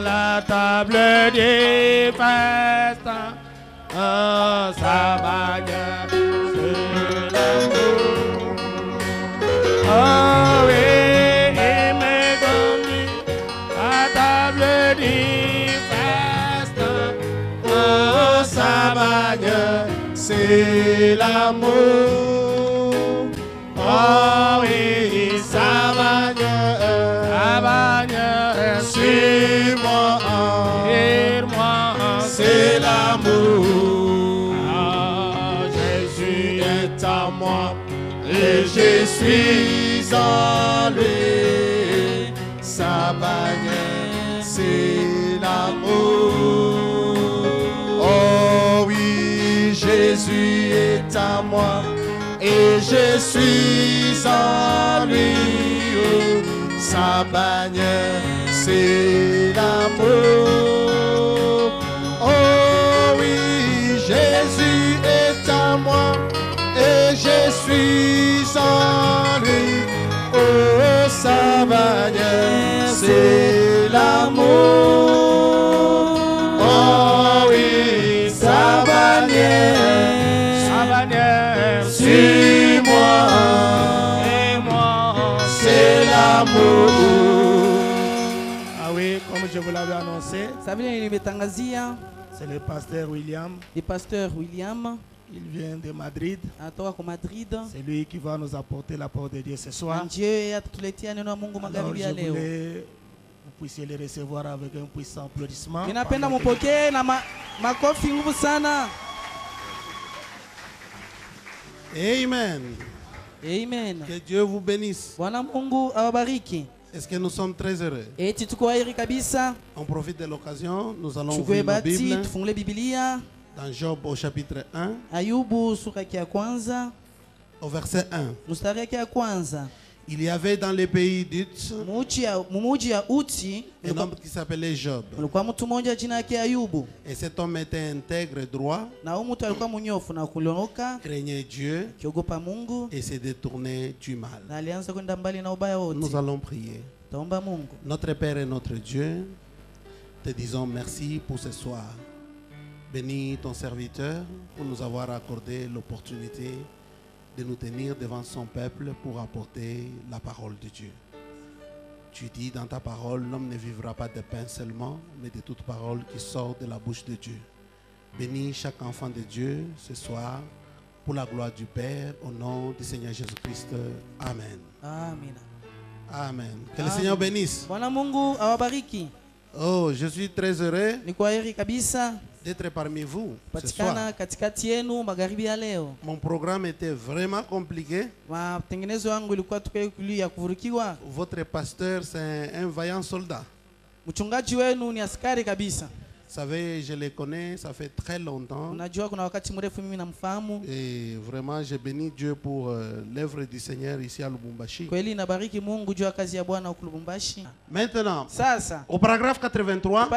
la table des festins, sa bannière, c'est l'amour. Oh oui, il me conduit à table des festins, sa bannière, c'est l'amour. Oh oui, sa bannière, c'est moi, c'est l'amour. Ah, Jésus est à moi et je suis en lui. Sa bannière, c'est l'amour. Oh oui, Jésus est à moi et je suis en lui. Oh, sa bannière, c'est l'amour. Oh oui, Jésus est à moi et je suis en lui. Oh, sa bannière, c'est l'amour. Oh oui, sa bannière, c'est moi, c'est l'amour. Ah oui, comme je vous l'avais annoncé, c'est le pasteur William. Le pasteur William. Il vient de Madrid. C'est lui qui va nous apporter la parole de Dieu ce soir. Alors, je voulais vous puissiez les recevoir avec un puissant applaudissement. Amen. Amen. Que Dieu vous bénisse. Est-ce que nous sommes très heureux? On profite de l'occasion, nous allons ouvrir la Bible dans Job au chapitre 1, au verset 1. Il y avait dans les pays d'Utz un homme qui s'appelait Job. Et cet homme était intègre et droit, craignait Dieu et s'est détourné du mal. Nous allons prier. Notre Père et notre Dieu, te disons merci pour ce soir. Bénis ton serviteur pour nous avoir accordé l'opportunité de nous tenir devant son peuple pour apporter la parole de Dieu. Tu dis dans ta parole, l'homme ne vivra pas de pain seulement, mais de toute parole qui sort de la bouche de Dieu. Bénis chaque enfant de Dieu ce soir pour la gloire du Père, au nom du Seigneur Jésus-Christ. Amen. Amen. Amen. Que le Seigneur bénisse. Oh, je suis très heureux d'être parmi vous ce soir. Mon programme était vraiment compliqué. Votre pasteur, c'est un vaillant soldat. Vous savez, je les connais, ça fait très longtemps. Et vraiment, je bénis Dieu pour l'œuvre du Seigneur ici à Lubumbashi. Maintenant, au paragraphe 83,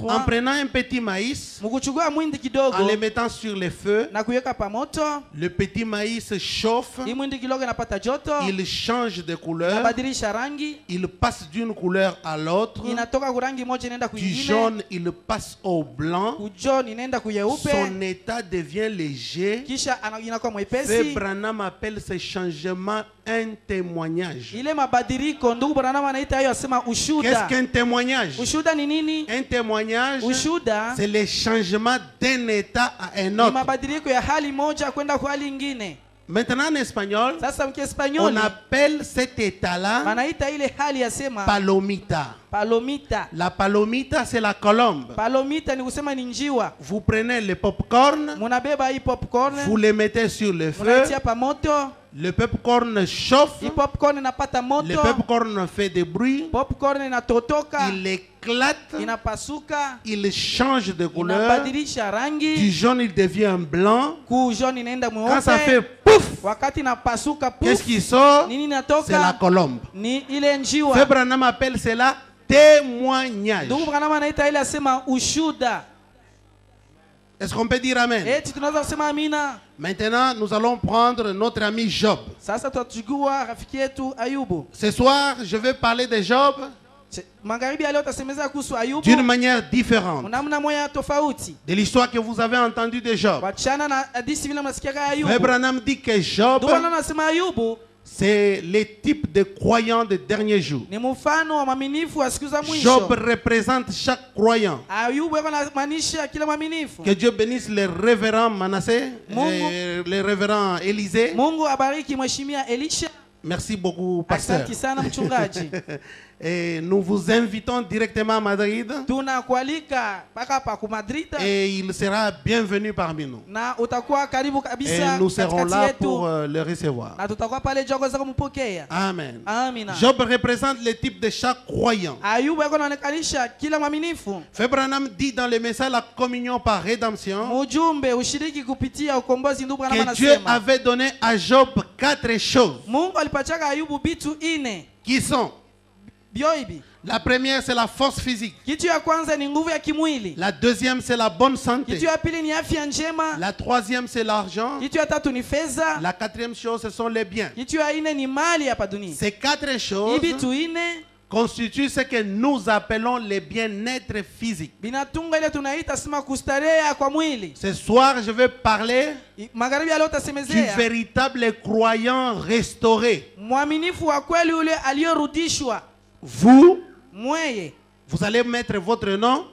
en prenant un petit maïs, en le mettant sur le feu, le petit maïs chauffe, il change de couleur, il passe d'une couleur à l'autre, du jaune, il passe au blanc, son état devient léger. Frère Branham appelle ce changement un témoignage. Qu'est-ce qu'un témoignage? Un témoignage, c'est le changement d'un état à un autre. Maintenant en espagnol, on appelle cet état-là palomita. La palomita, c'est la colombe. Vous prenez le popcorn, vous le mettez sur le feu, le popcorn chauffe, le popcorn fait des bruits, il éclate, il change de couleur, du jaune il devient blanc. Quand ça fait pouf, qu'est-ce qui sort? C'est la colombe. Frère Branham appelle cela témoignage. Est-ce qu'on peut dire amen? Maintenant, nous allons prendre notre ami Job. Ce soir, je vais parler de Job d'une manière différente de l'histoire que vous avez entendue de Job. Frère Branham dit que Job, c'est le type de croyant des derniers jours. Job représente chaque croyant. Que Dieu bénisse les révérends Manassé, les révérends Élisée. Merci beaucoup, pasteur. Et nous vous invitons directement à Madrid. Et il sera bienvenu parmi nous. Et nous serons là pour le recevoir. Amen. Job représente le type de chaque croyant. Frère Branham dit dans le message La communion par rédemption que Dieu avait donné à Job 4 choses qui sont: la première, c'est la force physique. La deuxième, c'est la bonne santé. La troisième, c'est l'argent. La quatrième chose, ce sont les biens. Ces 4 choses constituent ce que nous appelons le bien-être physique. Ce soir, je vais parler du véritable croyant restauré. Vous allez mettre votre nom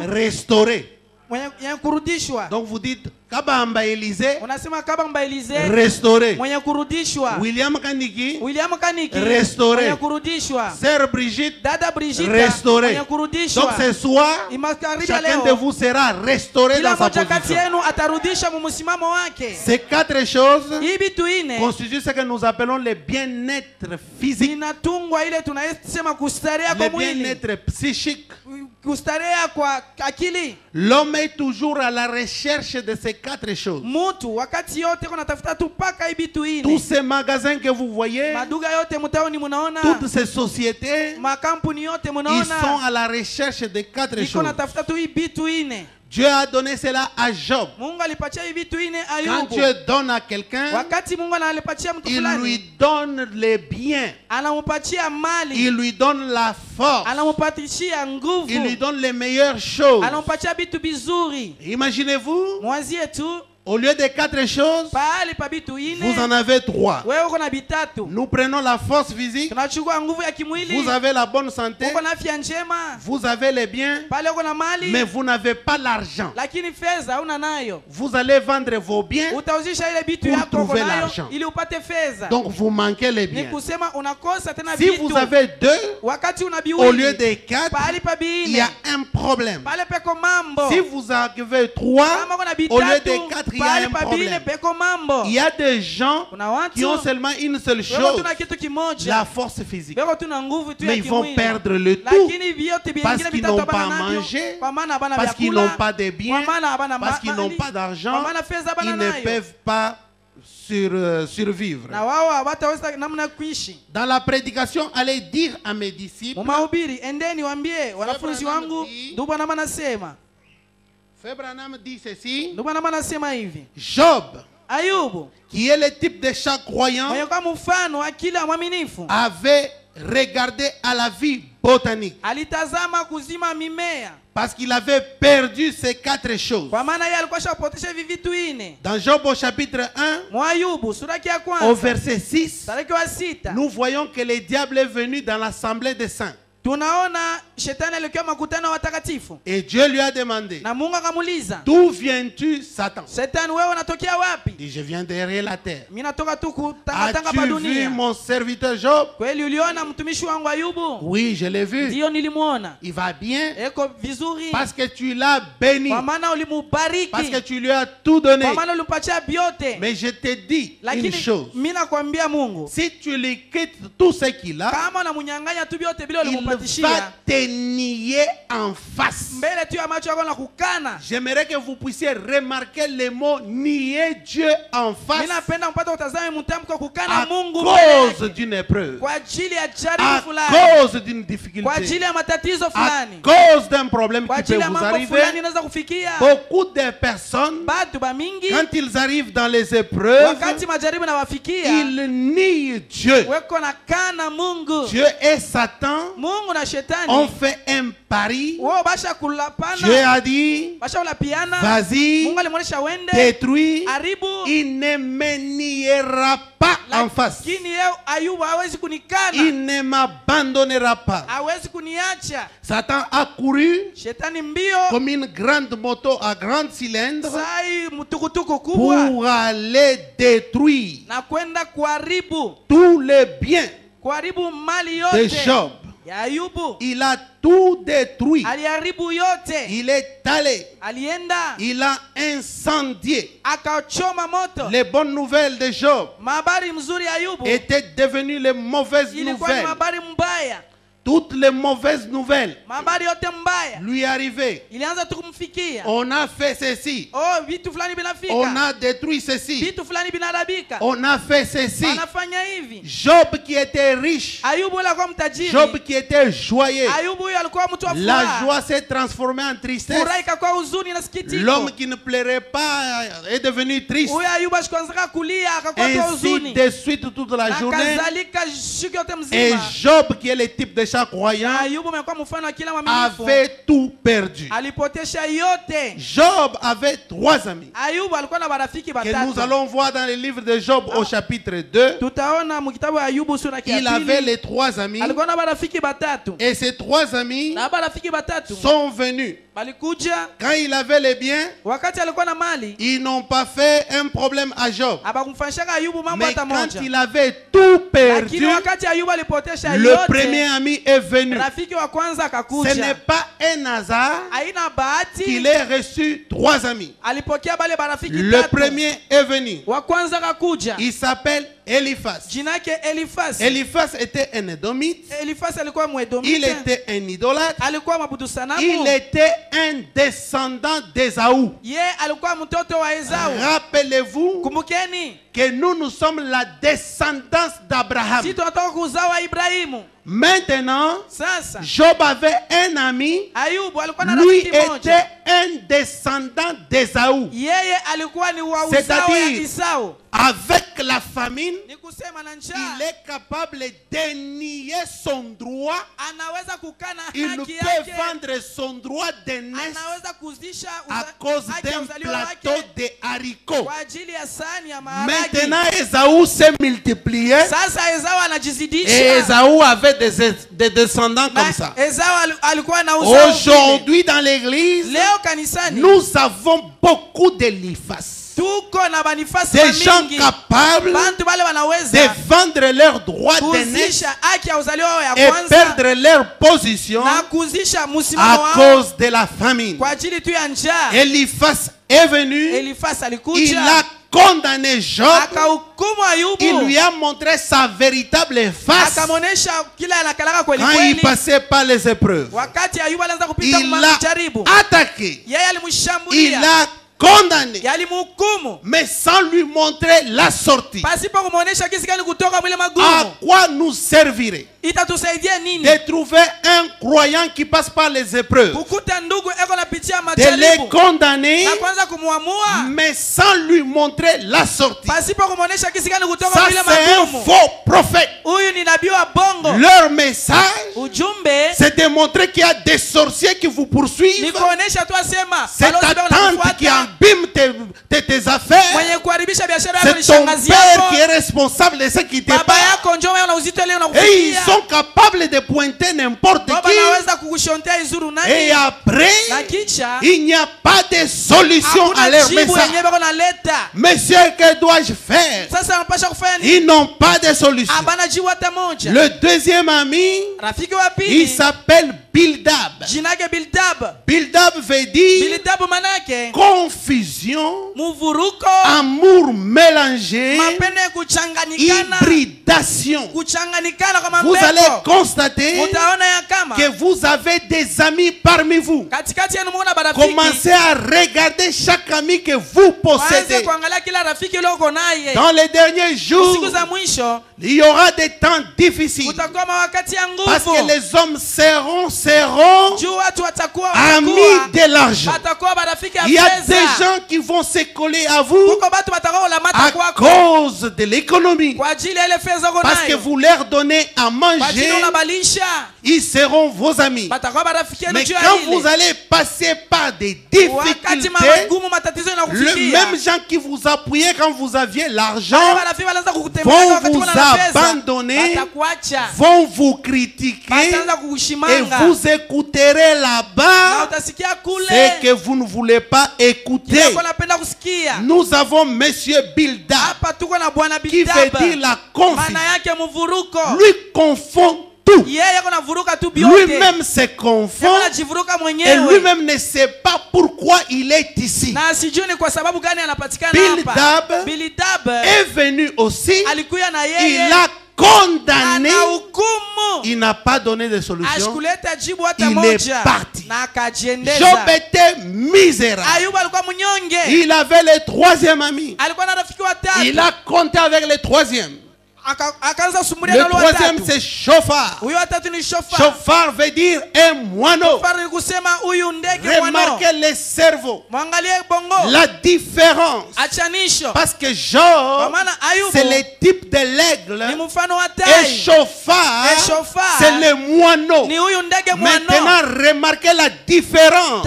restauré. Donc vous dites Kabamba Élisée restauré. William Kaniki restauré. Sœur Brigitte restauré. Donc ce soir, chacun de vous sera restauré dans sa position. Ces 4 choses constituent ce que nous appelons le bien-être physique, le bien-être psychique. L'homme est toujours à la recherche de ces 4 choses. Tous ces magasins que vous voyez, toutes ces sociétés, ils sont à la recherche de 4 choses. Dieu a donné cela à Job. Quand Dieu donne à quelqu'un, il lui donne les biens. Il lui donne la force. Il lui donne les meilleures choses. Imaginez-vous, au lieu de 4 choses, vous en avez 3. Nous prenons la force physique. Vous avez la bonne santé. Vous avez les biens. Mais vous n'avez pas l'argent. Vous allez vendre vos biens pour trouver l'argent. Donc vous manquez les biens. Si vous avez 2 au lieu de 4, il y a un problème. Si vous avez 3 au lieu de 4, il y a un problème. Il y a des gens qui ont seulement une seule chose, la force physique. Mais ils vont perdre le tout parce qu'ils n'ont pas à manger, parce qu'ils n'ont pas de biens, parce qu'ils n'ont pas d'argent. Ils ne peuvent pas survivre. Dans la prédication, allez dire à mes disciples, Frère Branham dit ceci: Job, qui est le type de chaque croyant, avait regardé à la vie botanique parce qu'il avait perdu ces 4 choses. Dans Job au chapitre 1, au verset 6, nous voyons que le diable est venu dans l'assemblée des saints. Et Dieu lui a demandé: d'où viens-tu, Satan? Il dit: je viens derrière la terre. As-tu vu mon serviteur Job? Oui, je l'ai vu. Il va bien parce que tu l'as béni, parce que tu lui as tout donné. Mais je te dis une chose: si tu lui quittes tout ce qu'il a, il va te nier en face. J'aimerais que vous puissiez remarquer le mot nier Dieu en face à cause d'une épreuve, à cause d'une difficulté, à cause d'un problème qui peut vous arriver. Beaucoup de personnes, quand ils arrivent dans les épreuves, ils nient Dieu. Dieu et Satan ont fait un pari. Dieu a dit, vas-y, détruis, il ne me niera pas en face. Il ne m'abandonnera pas. Satan a couru comme une grande moto à grand cylindre pour aller détruire tous les biens de Job. Il a tout détruit. Il est allé. Il a incendié. Les bonnes nouvelles de Job étaient devenues les mauvaises nouvelles. Toutes les mauvaises nouvelles lui arrivaient. On a fait ceci. On a détruit ceci. On a fait ceci. Job qui était riche, Job qui était joyeux, la joie s'est transformée en tristesse. L'homme qui ne plairait pas est devenu triste. Ainsi de suite toute la journée. Et Job qui est le type de chaque croyant avait tout perdu. Job avait 3 amis que nous allons voir dans le livre de Job au chapitre 2. Il avait les 3 amis et ces 3 amis sont venus. Quand il avait les biens, ils n'ont pas fait un problème à Job. Mais quand il avait tout perdu, le premier ami est venu. Ce n'est pas un hasard qu'il ait reçu 3 amis. Le premier est venu. Il s'appelle Eliphaz. Eliphaz était un édomite. Il était un idolâtre. Il était un descendant d'Ésaü. Rappelez-vous que nous sommes la descendance d'Abraham. Maintenant, Job avait un ami. Lui était un descendant d'Ésaü. C'est-à-dire, avec la famine, il est capable de nier son droit. Il ne peut vendre son droit d'aînesse à cause d'un plateau de haricots. Maintenant, Ésaü s'est multiplié. Et Ésaü avait des descendants comme ça. Aujourd'hui, dans l'église, nous avons beaucoup d'Eliphaz. Des gens capables de vendre leurs droits d'aînesse et perdre leur position à cause de la famine. Eliphaz est venu, il a condamné Job, il lui a montré sa véritable face quand il passait par les épreuves. Il l'a attaqué, il l'a condamné, mais sans lui montrer la sortie. À quoi nous servirait de trouver un croyant qui passe par les épreuves, de les condamner, mais sans lui montrer la sortie? Ça, c'est un faux prophète. Leur message, c'est de montrer qu'il y a des sorciers qui vous poursuivent. C'est ta tante qui abîme tes affaires. C'est ton père qui est responsable de ce qui te passe. Et ils sont capables de pointer n'importe qui. Et après, il n'y a pas de solution à leur message. Monsieur, que dois-je faire? Ils n'ont pas de solution. Le deuxième ami, il s'appelle Bildab. Bildab veut dire confusion, amour mélangé, hybridation. Vous allez constater que vous avez des amis parmi vous. Commencez à regarder chaque ami que vous possédez. Dans les derniers jours, il y aura des temps difficiles. Parce que les hommes seront amis de l'argent. Il y a des gens qui vont se coller à vous à cause de l'économie. Parce que vous leur donnez à manger, ils seront vos amis. Mais quand vous allez passer par des difficultés, le même gens qui vous appuyaient quand vous aviez l'argent vont vous abandonner, vont vous critiquer et vous écouterez là-bas ce que vous ne voulez pas écouter. Nous avons Monsieur Bildab qui veut dire la confusion. Lui confond tout. Lui-même se confond et lui-même ne sait pas pourquoi il est ici. Bildab est venu aussi. Il a condamné. Il n'a pas donné de solution. Il est parti. Job était misérable. Il avait le troisième ami. Il a compté avec le troisième. Le troisième c'est Chauffard. Chauffard veut dire un moineau. Remarquez le cerveau. La différence. Parce que Job c'est le type de l'aigle et Chauffard c'est le moineau. Maintenant remarquez la différence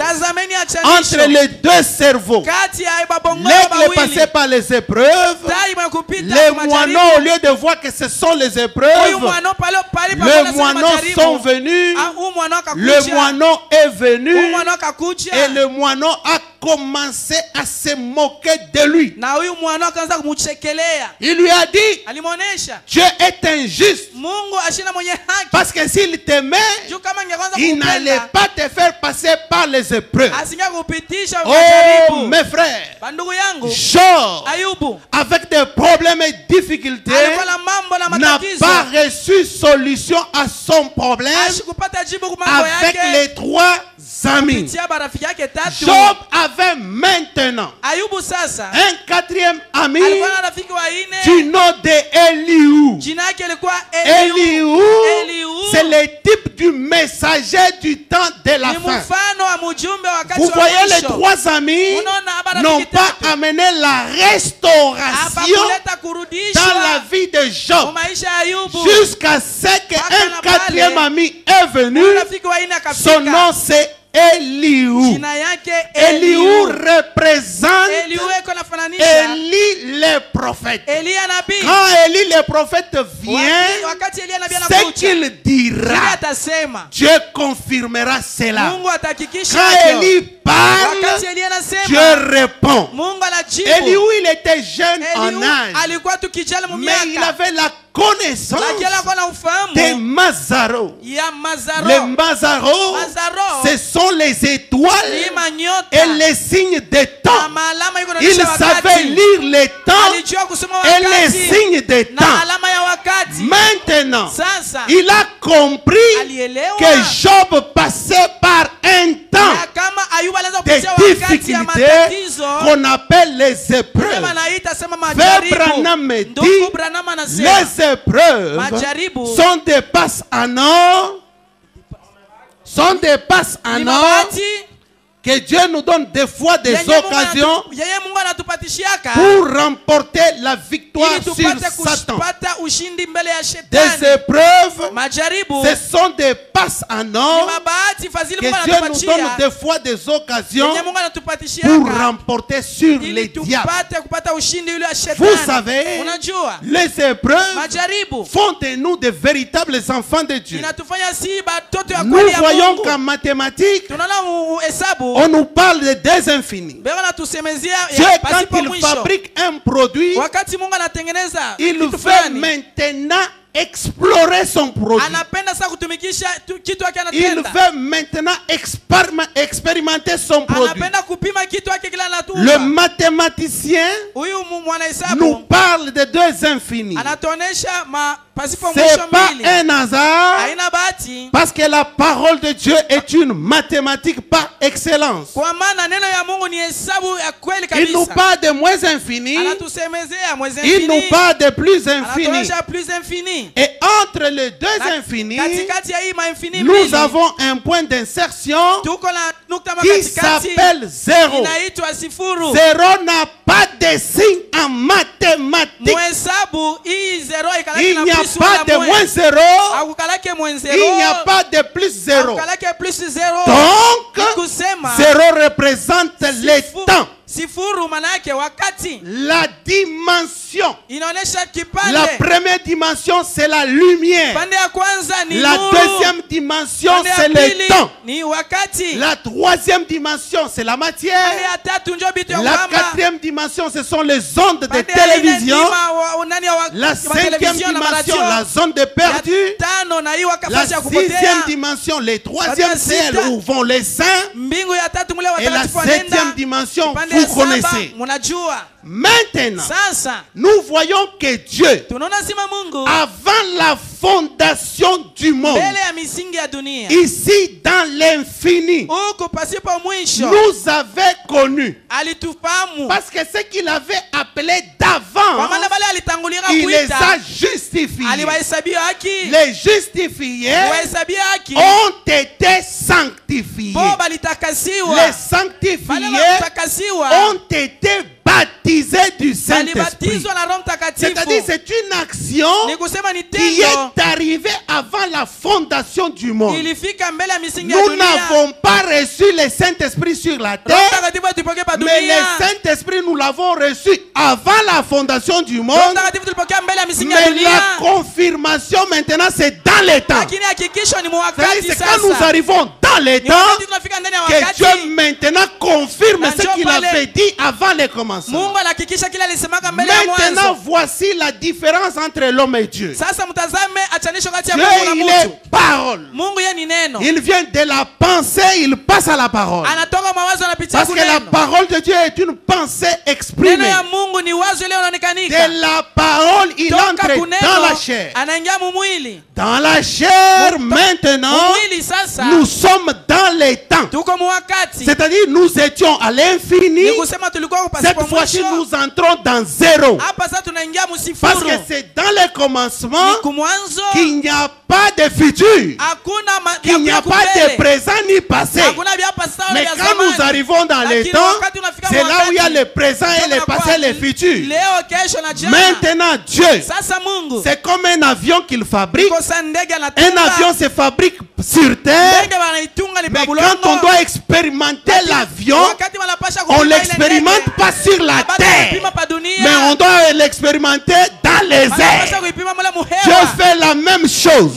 entre les deux cerveaux. L'aigle est passé par les épreuves. Les moineaux, au lieu de voir que ce sont les épreuves, les moineaux sont venus, le moineau est venu et le moineau a commencé à se moquer de lui. Il lui a dit, Dieu est injuste parce que s'il t'aimait, il n'allait pas te faire passer par les épreuves. Oh mes frères, Job avec des problèmes et difficultés n'a pas reçu solution à son problème avec les trois amis. Job avait maintenant un quatrième ami du nom de Elihu. Elihu, c'est le type du messager du temps de la fin. Vous voyez, les trois amis n'ont pas amené la restauration dans la vie de Job jusqu'à ce qu'un quatrième ami est venu. Son nom c'est Elihu. Elihu représente Élie le prophète. Quand Élie le prophèet vient, ce qu'il dira, Dieu confirmera cela. Quand Élie parle, Dieu répond. Elihu, il était jeune en âge, mais il avait la connaissance des Mazaro. Les Mazaro, ce sont les étoiles et les signes des temps. Il savait lire les temps et les signes des temps. Maintenant, il a compris que Job passait par un temps de difficultés qu'on appelle les épreuves. Frère Branham me dit, les épreuves sont des passes en or, que Dieu nous donne des fois des occasions pour remporter la victoire sur Satan. Des épreuves, ce sont des passes en or que Dieu nous donne des fois des occasions pour remporter sur les diables. Vous savez, les épreuves font de nous de véritables enfants de Dieu. Nous voyons qu'en mathématiques, on nous parle de des infinis. Dieu, quand il fabrique un produit, il fait maintenant explorer son produit. Il veut maintenant expérimenter son produit. Le mathématicien nous parle de deux infinis. C'est pas un hasard, parce que la parole de Dieu est une mathématique par excellence. Il nous parle de moins infini, il nous parle de plus infini. Et entre les deux infinis, nous avons un point d'insertion qui s'appelle zéro. Zéro n'a pas de signe en mathématiques. Il n'y a pas de moins zéro, il n'y a pas de plus zéro. Donc, zéro représente le temps. La dimension. La première dimension, c'est la lumière. La deuxième dimension, c'est le temps. La troisième dimension, c'est la matière. La quatrième dimension, ce sont les ondes de télévision. La cinquième dimension, la zone de perdu. La sixième dimension, les troisième ciel où vont les saints. Et la septième dimension, vous connaissez. Maintenant, nous voyons que Dieu, avant la fondation du monde, ici dans l'infini, nous avait connus. Parce que ce qu'il avait appelé d'avant, il les a justifiés. Les justifiés ont été sanctifiés. Les sanctifiés ont été baptisé du Saint-Esprit. C'est-à-dire c'est une action qui est arrivée avant la fondation du monde. Nous n'avons pas reçu le Saint-Esprit sur la terre, mais le Saint-Esprit nous l'avons reçu avant la fondation du monde. Mais la confirmation maintenant c'est dans les temps. C'est quand nous arrivons dans les temps que Dieu maintenant confirme ce qu'il avait dit avant le commencement. Maintenant, voici la différence entre l'homme et Dieu. Dieu, il est parole. Il vient de la pensée, il passe à la parole. Parce que la parole de Dieu est une pensée exprimée. De la parole, il entre dans la chair. Dans la chair, maintenant, nous sommes dans les temps. C'est-à-dire, nous étions à l'infini. Cette fois-ci, nous entrons dans zéro. Parce que c'est dans le commencement qu'il n'y a pas de futur, qu'il n'y a pas de présent ni passé. Mais quand nous arrivons dans les temps, c'est là où il y a le présent et le passé et le futur. Maintenant, Dieu, c'est comme un avion qu'il fabrique. Un avion se fabrique sur terre, mais quand on doit expérimenter l'avion, on ne l'expérimente pas sur la terre, mais on doit l'expérimenter dans les airs. Dieu fait la même chose.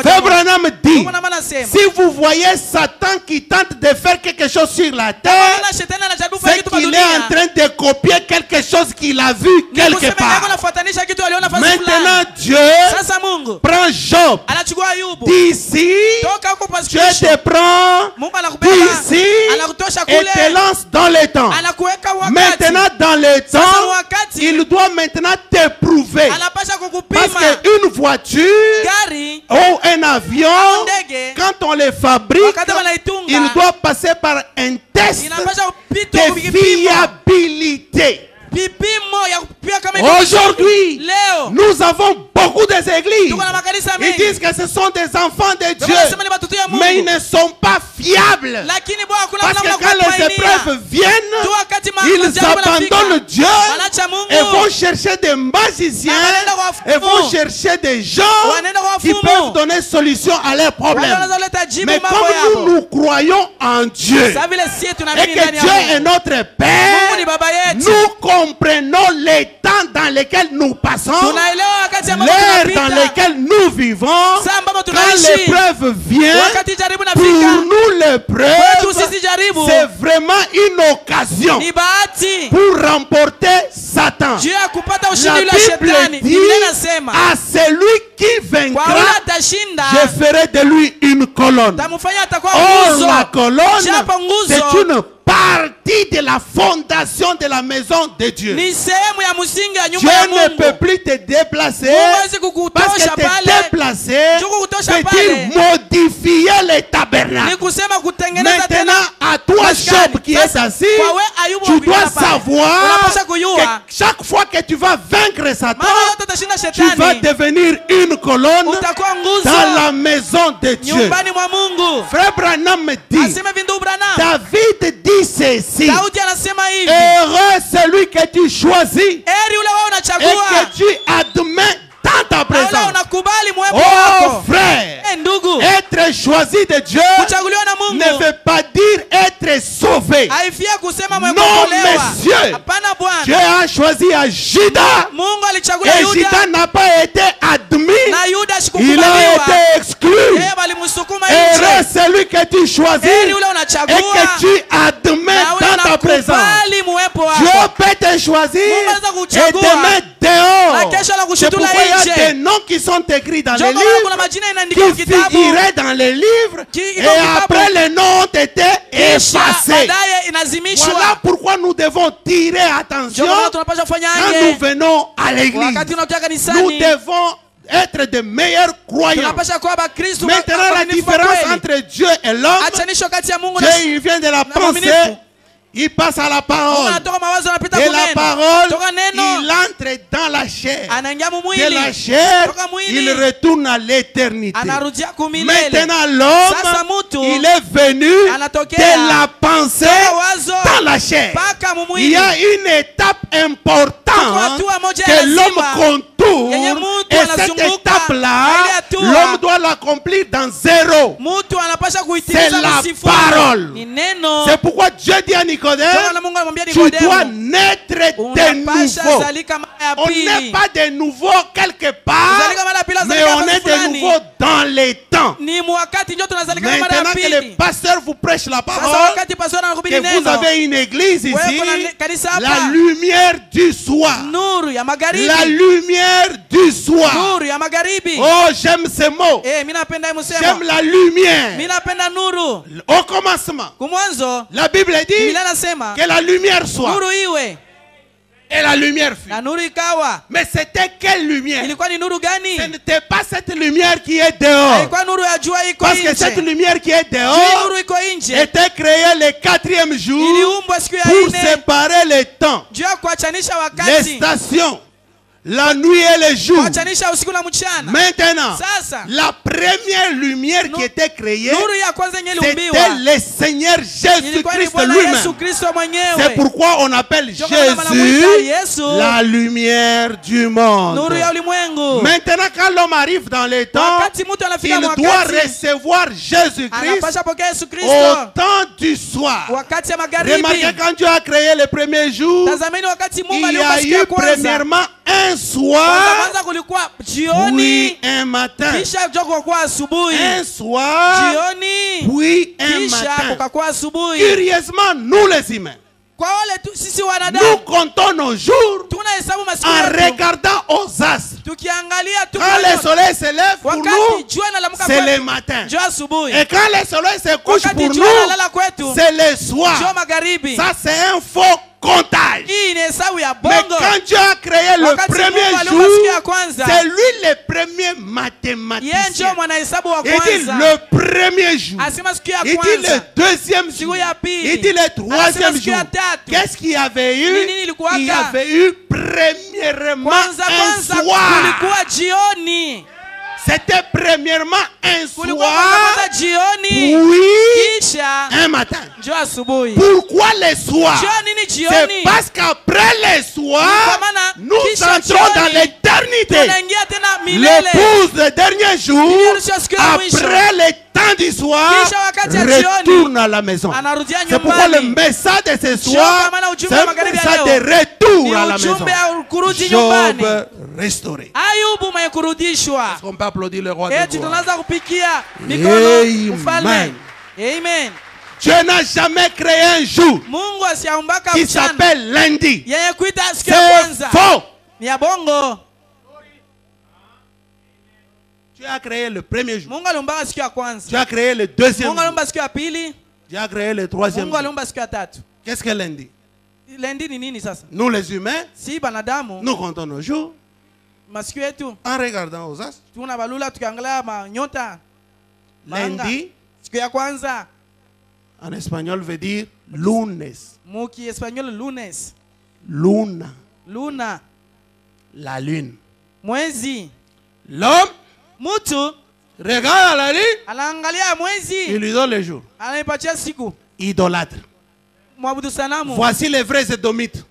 Frère Branham dit, si vous voyez Satan qui tente de faire quelque chose sur la terre, c'est qu'il est en train de copier quelque chose qu'il a vu quelque part. Maintenant Dieu prend Job d'ici, Dieu te prend d'ici et te lance dans le temps. Maintenant dans le temps, il doit maintenant t'éprouver. Parce qu'une voiture ou un avion, quand on les fabrique, il doit passer par un test de fiabilité. Aujourd'hui, nous avons beaucoup d'églises. Ils disent que ce sont des enfants de Dieu, mais ils ne sont pas fiables. Parce que quand les épreuves viennent, ils abandonnent Dieu et vont chercher des magiciens et vont chercher des gens qui peuvent donner solution à leurs problèmes. Mais comme nous croyons en Dieu et que Dieu est notre Père, nous comprenons les temps dans lesquels nous passons, l'ère dans laquelle nous vivons. Quand l'épreuve vient, pour nous l'épreuve C'est vraiment une occasion pour remporter Satan. La Bible dit à celui qui vaincra, je ferai de lui une colonne. Or, la colonne, c'est une partie de la fondation de la maison de Dieu. Dieu ne peut plus te déplacer parce que te déplacer veut dire modifier les tabernacles. Maintenant, à toi, Job qui est assis, tu dois savoir que chaque fois que tu vas vaincre Satan, tu vas devenir une colonne dans la maison de Dieu. Frère Branham me dit, David dit ceci: heureux celui que tu choisis et que tu admets dans ta présence. Oh frère, être choisi de Dieu ne veut pas dire être sauvé. Non monsieur, Dieu a choisi à Judas et Judas n'a pas été admis, il a été exclu. Heureux celui que tu choisis et que tu admets dans ta présence. Dieu peut te choisir et te mettre dehors. C'est pourquoi il y a des noms qui sont écrits dans les livres, qui figuraient dans les livres, et après les noms ont été effacés. Voilà pourquoi nous devons tirer attention quand nous venons à l'église. Nous devons être de meilleurs croyants. Maintenant, la différence entre Dieu et l'homme, Dieu il vient de la pensée, il passe à la parole. De la parole, il entre dans la chair. De la chair, il retourne à l'éternité. Maintenant, l'homme, il est venu de la pensée dans la chair. Il y a une étape importante que l'homme contourne. Et cette étape-là, l'homme doit l'accomplir dans zéro. C'est la parole. C'est pourquoi Dieu dit à Nicodème, tu dois naître de nouveau. On n'est pas de nouveau quelque part, mais on est de nouveau dans les temps. Maintenant que le pasteur vous prêche la parole, que vous avez une église ici, la lumière du soir. La lumière du soir. Oh, j'aime ce mot. J'aime la lumière. Au commencement, la Bible dit que la lumière soit. Et la lumière fut. Mais c'était quelle lumière? Ce n'était pas cette lumière qui est dehors. Parce que cette lumière qui est dehors était créée le 4e jour pour séparer les temps, les stations, la nuit et le jour. Maintenant, la première lumière qui était créée, c'était le Seigneur Jésus-Christ lui-même. C'est pourquoi on appelle Jésus la lumière du monde. Maintenant, quand l'homme arrive dans les temps, il doit recevoir Jésus-Christ au temps du soir. Remarquez, quand Dieu a créé le premier jour, il y a eu premièrement un soir, puis un matin. Un soir, puis un matin. Curieusement, nous les humains, nous comptons nos jours en regardant aux astres. Quand le soleil se lève pour nous, c'est le matin. Et quand le soleil se couche pour nous, c'est le soir. Ça, c'est un faux comptage. Mais quand Dieu a créé le premier jour, c'est lui le premier mathématicien. Il dit le premier jour. Il dit le deuxième jour. Il dit le troisième jour. Qu'est-ce qu'il y avait eu? Il y avait eu premièrement un soir. C'était premièrement un soir, puis un matin. Pourquoi le soir? C'est parce qu'après le soir, nous entrons dans l'éternité. L'épouse le dernier jour, après le temps du soir, retourne à la maison. C'est pourquoi le message de ce soir, c'est un message de retour à la maison. Job restauré. Est-ce qu'on peut applaudir le roi de gloire? Amen. Amen. Dieu n'a jamais créé un jour qui s'appelle lundi. C'est faux. Tu as créé le premier jour. Tu as créé le deuxième jour. Tu as créé le troisième jour. Qu'est-ce que lundi? Nous les humains, nous comptons nos jours en regardant aux astres. Lundi, en espagnol veut dire lunes. Luna. La lune. L'homme regarde à la lune, il lui donne le jour. Idolâtre. Voici les vrais édomites.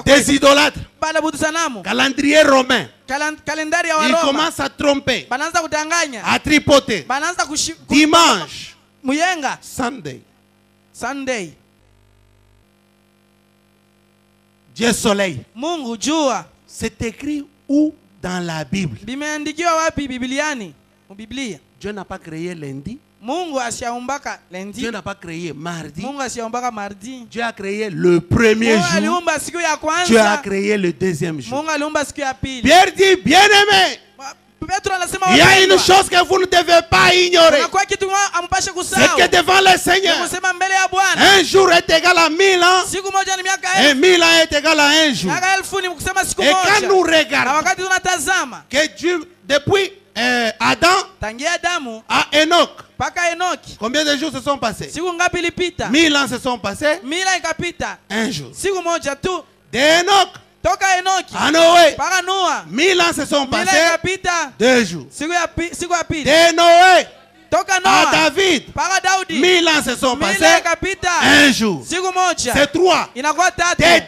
Des idolâtres. Calendrier romain. Ils commencent à tromper, à tripoter. Dimanche, Sunday. Dieu soleil. C'est écrit où dans la Bible? Dieu n'a pas créé lundi. Dieu n'a pas créé mardi. Dieu a créé le premier jour. Dieu a créé le deuxième jour. Pierre dit, bien-aimé, il y a une chose que vous ne devez pas ignorer. C'est que devant le Seigneur, un jour est égal à 1000 ans. Et 1000 ans est égal à un jour. Et quand nous regardons que Dieu, depuis Adam à Enoch, combien de jours se sont passés? 1000 ans se sont passés. Un jour. D'Enoch à Noé, 1000 ans se sont passés. 2 jours. De Noé à David, 1000 ans se sont passés. Un jour. C'est 3. De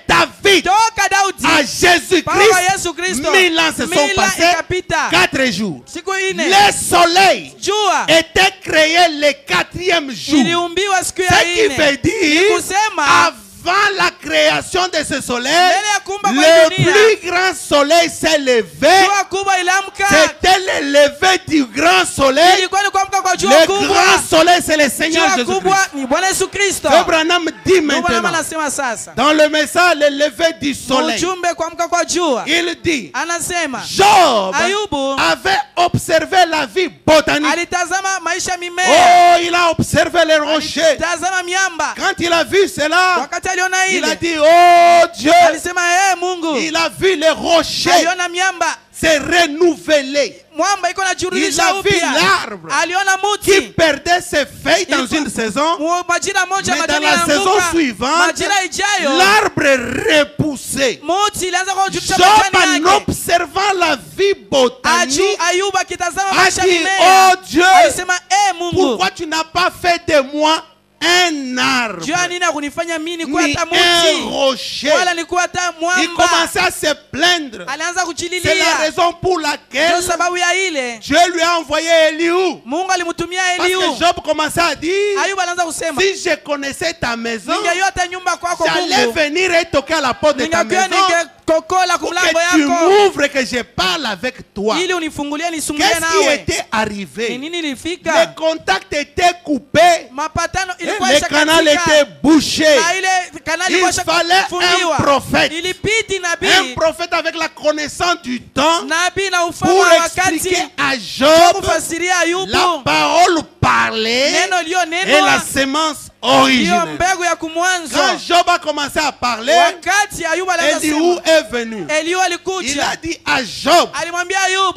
David à Jésus-Christ, 1000 ans se sont passés. 4 jours. Le soleil était créé le 4e jour. Ce qui veut dire, avant la création de ce soleil, le plus grand soleil s'est levé. C'était le lever du grand soleil. Le grand soleil, c'est le Seigneur Jésus-Christ. Abraham dit maintenant, dans le message, le lever du soleil, il dit, Job avait observé la vie botanique. Oh, il a observé les rochers. Quand il a vu cela, il a dit, oh Dieu, il a vu les rochers se renouveler. Il a vu l'arbre qui perdait ses feuilles dans une saison, mais dans la saison suivante, l'arbre repoussait. Job, en observant la vie botanique, a dit, oh Dieu, pourquoi tu n'as pas fait de moi un arbre, ni un rocher? Il commençait à se plaindre. C'est la raison pour laquelle Dieu lui a envoyé Eliou. Parce que Job commençait à dire, si je connaissais ta maison, j'allais venir et toquer à la porte de ta maison pour que tu m'ouvres et que je parle avec toi. Qu'est-ce qui était arrivé? Le contact était coupé. Le canal était bouché. Il fallait un prophète. Un prophète avec la connaissance du temps pour expliquer à Job la parole parlée et la sémence originelle. Quand Job a commencé à parler, Eliou est venu. Il a dit à Job,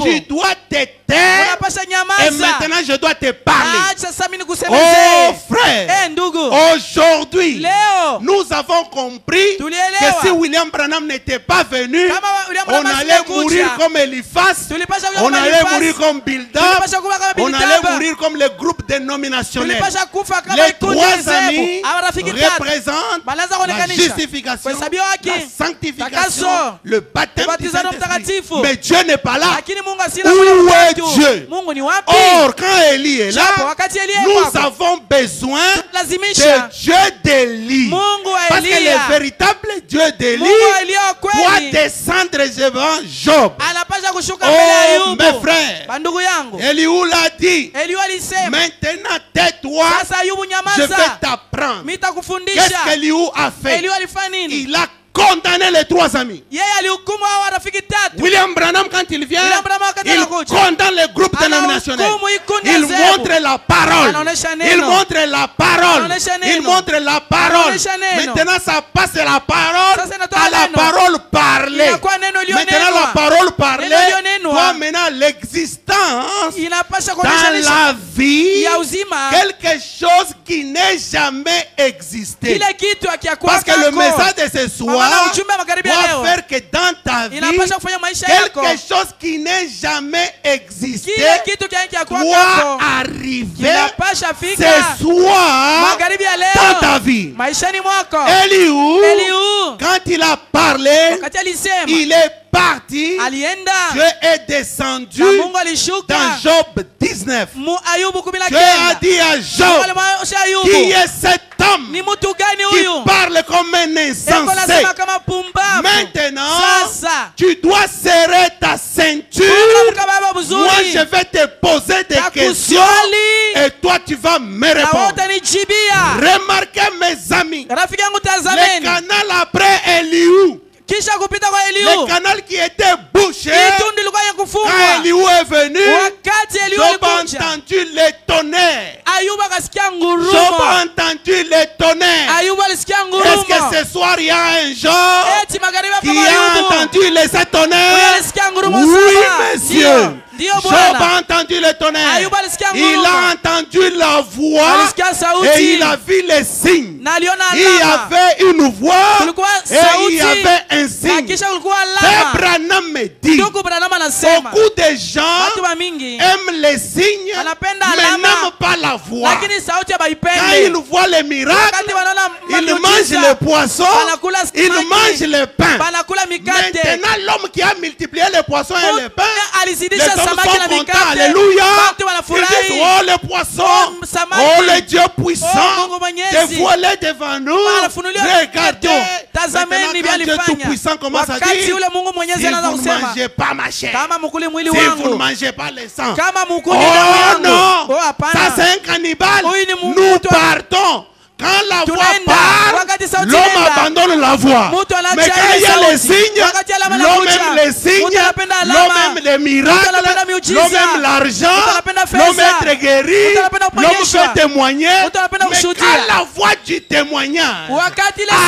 tu dois te taire et maintenant je dois te parler. Oh frère, aujourd'hui nous avons compris que si William Branham n'était pas venu, on allait mourir comme Eliphaz, on allait mourir comme Bildad, on allait mourir comme le groupe dénominationnel. Les 3 amis représentent la justification, la sanctification, le baptême du Saint-Esprit. Mais Dieu n'est pas là. Où est Dieu? Or, quand Élie est là, nous avons besoin de Dieu d'Élie. Parce que le véritable Dieu d'Élie doit descendre devant Job. Oh mes frères, Elihu l'a dit. Maintenant tais-toi, je vais t'apprendre. Qu'est-ce qu'Elihu a fait? Il a condamné les 3 amis. William Branham, quand il vient, il condamne le groupe dénominationnel. Il montre la parole. Il montre la parole. Il montre la parole. Maintenant, ça passe de la parole à la parole parlée. Maintenant, la parole parlée doit maintenant l'existence dans la vie, quelque chose qui n'est jamais existé. Parce que le message de ce soir doit faire que dans ta vie, quelque chose qui n'est jamais existé doit arriver ce soir dans ta vie. Elihu, quand il a parlé, il est parti. Dieu est descendu dans Job 19. Dieu a dit à Job, qui est cet homme qui parle comme un insensé? Maintenant, tu dois serrer ta ceinture. Moi, je vais te poser des questions et toi, tu vas me répondre. Remarquez, mes amis, le canal après Elihu, le canal qui était bouché, quand Elihu est venu, Job a entendu les tonnerres. Job a entendu les tonnerres. Est-ce que ce soir il y a un genre qui a entendu les tonnerres? Oui, monsieur. Job a entendu le tonnerre. Il a entendu la voix et il a vu les signes. Il y avait une voix et il y avait un signe. Frère Branham me dit, beaucoup de gens aiment les signes mais n'aiment pas la voix. Quand ils voient les miracles, ils mangent le poisson, ils mangent le pain. Maintenant l'homme qui a multiplié les poissons et le pain, sont contents, alléluia. Ils disent, oh le poisson, oh le Dieu puissant, dévoilé devant nous. Regardez, maintenant quand Dieu tout puissant commence à dire, si vous ne mangez pas ma chair, si vous ne mangez pas le sang, oh non, ça c'est un cannibale, nous partons. Quand la voix parle, l'homme abandonne la voix. Mais quand il y a les signes, l'homme aime les signes, l'homme aime les miracles, l'homme aime l'argent, l'homme être guéri, l'homme peut témoigner. Mais quand la voix du témoignage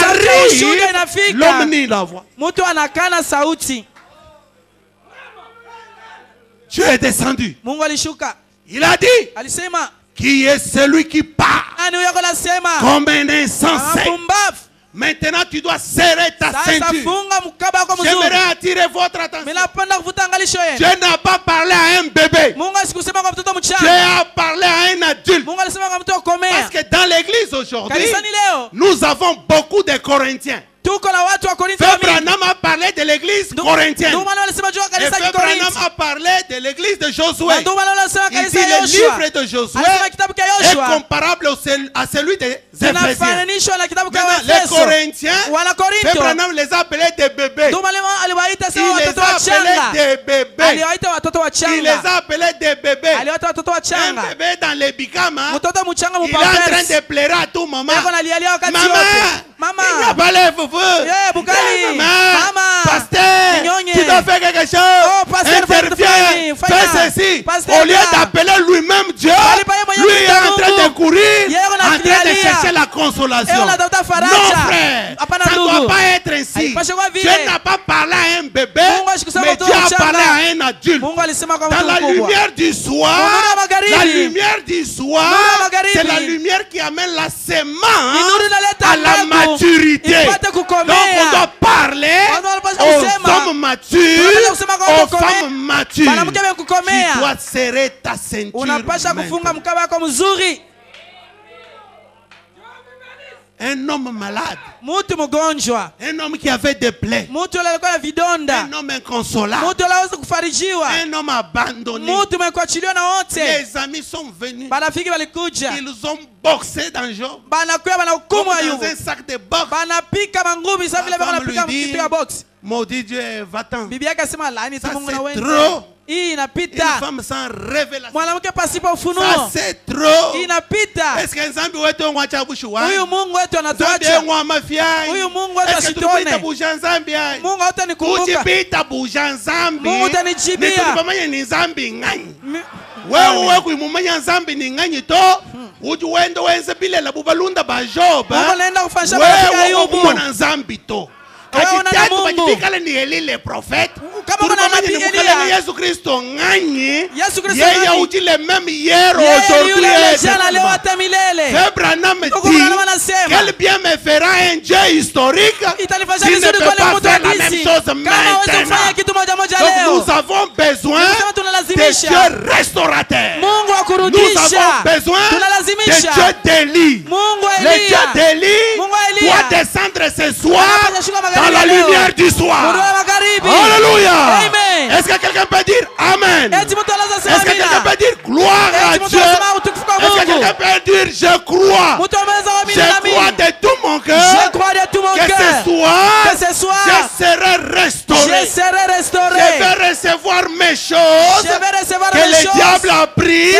arrive, l'homme nie la voix. Dieu est descendu. Il a dit, qui est celui qui parle comme un insensé? Maintenant tu dois serrer ta ceinture. J'aimerais attirer votre attention. Dieu n'a pas parlé à un bébé. Dieu a parlé à un adulte. Parce que dans l'église aujourd'hui, nous avons beaucoup de Corinthiens. Frère Branham a parlé de l'église corinthienne. Et Frère Branham a parlé de l'église de Josué. Il dit le livre de Josué est comparable à celui des Éphésiens. Les Corinthiens, Frère Branham les a appelés des bébés. Il les a appelés des bébés. Il les a appelés des bébés. Un bébé dans les bikama, il est en train de pleurer à tout moment. Maman, il n'y a pas les foufous. Maman, pasteur, tu dois faire quelque chose. Interviens, fais ceci. Au lieu d'appeler lui-même Dieu, lui est en train de courir, en train de chercher la consolation. Non, frère, ça ne doit pas être ainsi. Dieu n'a pas parlé à un bébé, mais Dieu a parlé à un adulte. Dans la lumière du soir, c'est la lumière qui amène la sémence à la maturité. Donc on doit parler aux hommes matures, aux femmes matures. Tu dois serrer ta ceinture. Un homme malade. Mutu mugonjwa. Un homme qui avait des plaies. Mutu alikuwa na vidonda. Un homme inconsolable. Mutu alaweza kufarijiwa. Un homme abandonné. Mutu mekuachiliwa na wote. Les amis sont venus. Banafiki walikuja. Ils ont boxé dans Job. Banakuya banahukumu Ayubu. Dans un sac de boxe. Banapika mangumi sa vile banapika kitu ya box. Maudit Dieu, va-t'en. Bibi yake asema laani tu Mungu na C'est wewe. trop. Hii inapita. Une femme sans révélation. Mwanamke pasipo ufunuo. Ça c'est trop. Inapita. Est-ce que nzambi wetu ngwacha bushuwa? Huyu Mungu wetu anatuacha. Nzambi ngwa mafiai. Huyu Mungu wetu asitone. Est-ce que tupita busha nzambi ai? Mungu hatanikumbuka. Ukipita busha nzambi. Mungu utanijibia. Nitupamanya ni nzambi ngani? Wewe kuimumanya nzambi ni ngani to? Uju wendo wenze bilela bubalunda ba Job. Mungu naenda kufanya baraka ya Ayubu. Wewe mwana nzambi to. Akitatu bajibikale ni Eli le prophète. Kama kuna nabii Elia. Yesu Kristo ngani? Yesu Kristo yeye uji le même hier aujourd'hui et demain. Branham dit quel bien me fera un Dieu historique s'il ne peut pas faire la même chose maintenant. Donc nous avons besoin de Dieu restaurateur. Nous avons besoin de Dieu d'Élie. Le Dieu d'Élie doit descendre ce soir dans la lumière du soir. Alléluia. Amen. Est-ce que quelqu'un peut dire Amen? Est-ce que quelqu'un peut dire gloire à Dieu? Est-ce que quelqu'un peut dire je crois? Je crois de tout mon cœur que ce soir je serai restauré. Je vais recevoir mes choses que le diable a pris.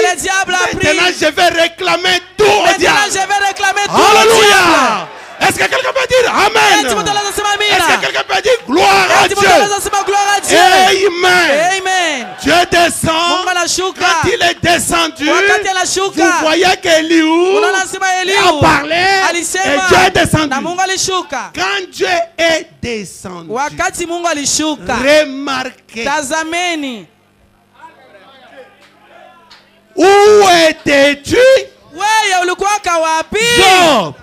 Maintenant je vais réclamer tout au diable. Alléluia. Est-ce que quelqu'un peut dire Amen? Est-ce que quelqu'un peut dire gloire à Dieu? Amen. Dieu descend. Quand il est descendu, vous voyez qu'Eliou a parlé et Dieu est descendu. Quand Dieu est descendu, remarquez. Où étais-tu? Job,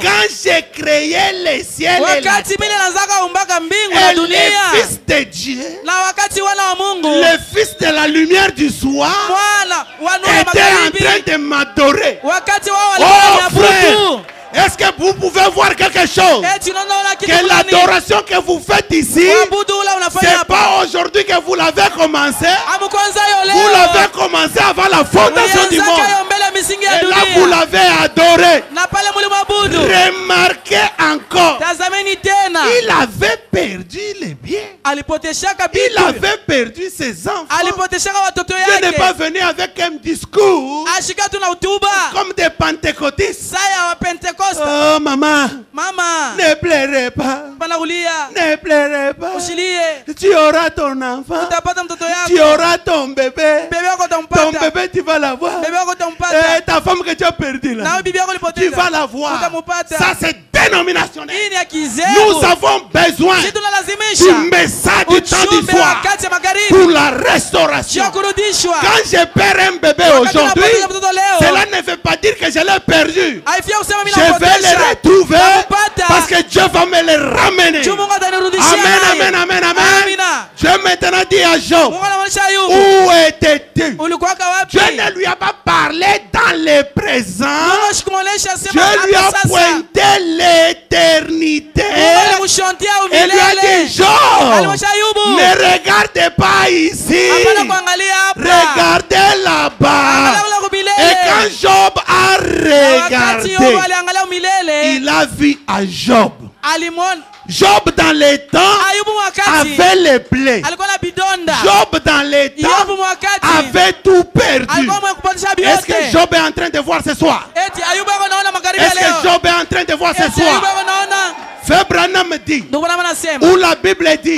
quand j'ai créé les ciels et la terre, et le Fils de Dieu, le Fils de la lumière du soir, était en train de m'adorer. Oh frère, est-ce que vous pouvez voir quelque chose? Que l'adoration que vous faites ici, c'est pas aujourd'hui que vous l'avez commencé. Vous l'avez commencé avant la fondation du monde. Et là vous l'avez adoré. Remarquez encore. Il avait perdu les biens. Il avait perdu ses enfants. Il n'est pas venu avec un discours comme des pentecôtistes. Oh maman, ne pleurez pas. Ne pleurez pas. Tu auras ton enfant. Tu auras ton bébé. Ton bébé tu vas l'avoir. Et ta femme que tu as perdue là, tu vas l'avoir. Ça c'est dénominationnel. Nous avons besoin du message du temps du soir pour la restauration. Quand je perds un bébé aujourd'hui, cela ne veut pas dire que je l'ai perdu. Je vais le retrouver parce que Dieu va me le ramener. Amen, amen, amen, amen. Dieu maintenant dit à Job, où étais-tu? Dieu ne lui a pas parlé dans le présent. Dieu lui a pointé l'éternité. Et lui a dit, Job, ne regardez pas ici. Regardez là-bas. Et quand Job a regardé, il a vu à Job. Job dans les temps avait les plaies. Job dans les temps avait tout perdu. Est-ce que Job est en train de voir ce soir? Est-ce que Job est en train de voir ce soir? Frère Branham dit, ou la Bible dit,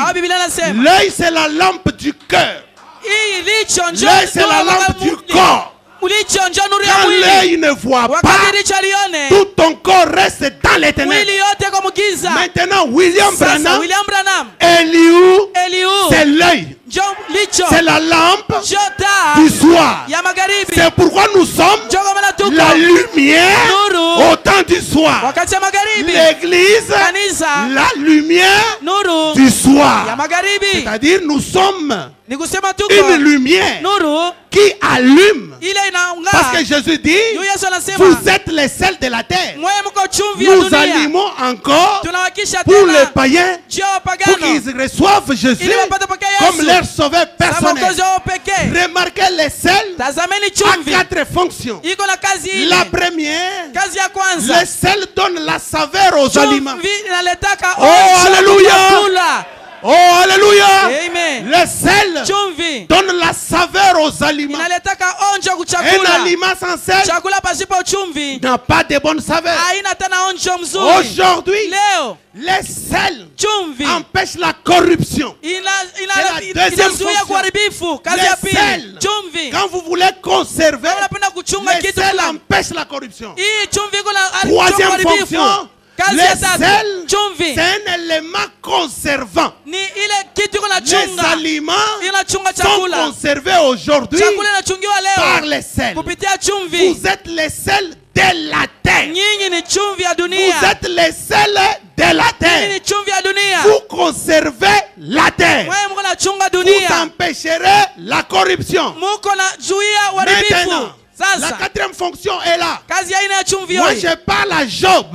l'œil c'est la lampe du cœur. L'œil c'est la lampe du corps. Quand l'œil ne voit pas, tout ton corps reste dans les ténèbres. Maintenant, William Branham, Eliou, c'est l'œil. C'est la lampe du soir. C'est pourquoi nous sommes la lumière au temps du soir. L'église, la lumière du soir. C'est-à-dire nous sommes une lumière qui allume. Parce que Jésus dit, vous êtes les sels de la terre. Nous animons encore pour les païens, pour qu'ils reçoivent Jésus comme leur sauveur personnel. Remarquez les sels à 4 fonctions. La première, le sel donne la saveur aux aliments. Oh, alléluia! Oh, alléluia! Amen. Le sel donne la saveur aux aliments. Un aliment sans sel n'a pas de bonne saveur. Aujourd'hui, le sel empêche la corruption. C'est la deuxième fonction. Le sel, quand vous voulez conserver, le sel empêche la corruption. Troisième fonction, le sel, c'est un élément conservant. Les aliments sont conservés aujourd'hui par le sel. Vous êtes les sels de la terre. Vous êtes les sels de la terre. Vous conservez la terre. Vous empêcherez la corruption. Maintenant, la quatrième fonction est là. Moi je parle à Job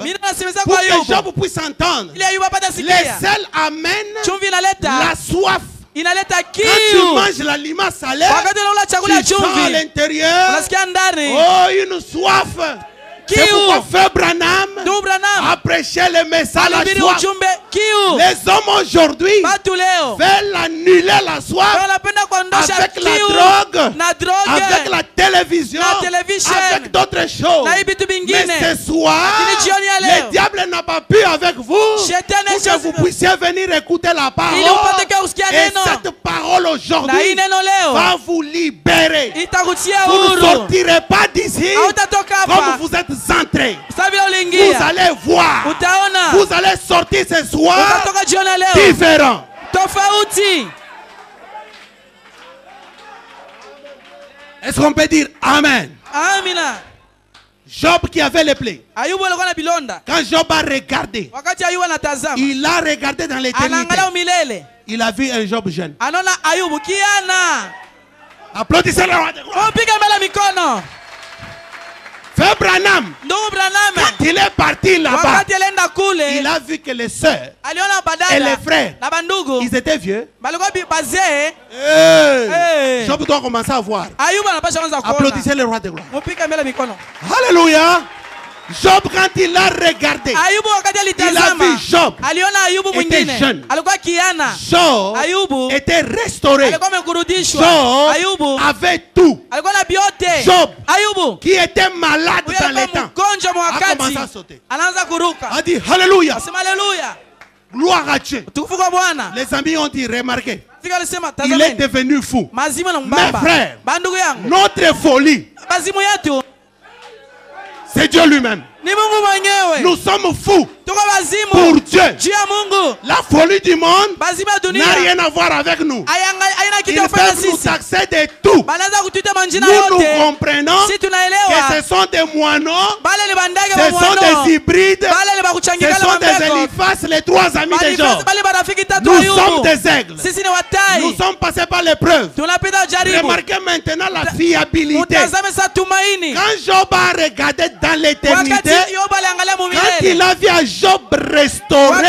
pour que Job puisse entendre. Les sels amènent la soif. Quand tu manges l'aliment salé, tu sens à l'intérieur une soif. C'est pourquoi Frère Branham a prêché le message à la soif. Les hommes aujourd'hui veulent annuler la soif avec la drogue, avec la télévision, avec d'autres choses. Mais ce soir, le diable n'a pas pu avec vous pour que vous puissiez venir écouter la parole. Et cette parole aujourd'hui va vous libérer. Vous ne sortirez pas d'ici comme vous êtes entrés. Vous allez voir. Vous allez sortir ce soir différent. Est-ce qu'on peut dire Amen? Amina. Job qui avait les plaies. Quand Job a regardé, il a regardé dans l'éternité. Il a vu un Job jeune. Applaudissez le roi de gloire. Frère Branham, quand il est parti là-bas, il a vu que les sœurs et les frères, ils étaient vieux. Job doit commencer à voir. Applaudissez le roi de gloire. Alléluia. Job, quand il a regardé, il a vu Job était jeune. Job était restauré. Job avait tout. Job, qui était malade dans les temps, a commencé à sauter. A dit Alléluia. Gloire à Dieu. Les amis ont dit, remarquez, il est devenu fou. Mes frères, notre folie, c'est Dieu lui-même. Nous sommes fous pour Dieu. La folie du monde n'a rien à voir avec nous. Ils peuvent nous taxer de tout. Nous comprenons que ce sont des moineaux, ce sont des hybrides, ce sont des Eliphas, les 3 amis de Job. Nous sommes des aigles. Nous sommes passés par l'épreuve. Remarquez maintenant la fiabilité. Quand Job a regardé dans l'éternité, quand il a vu à Job restauré,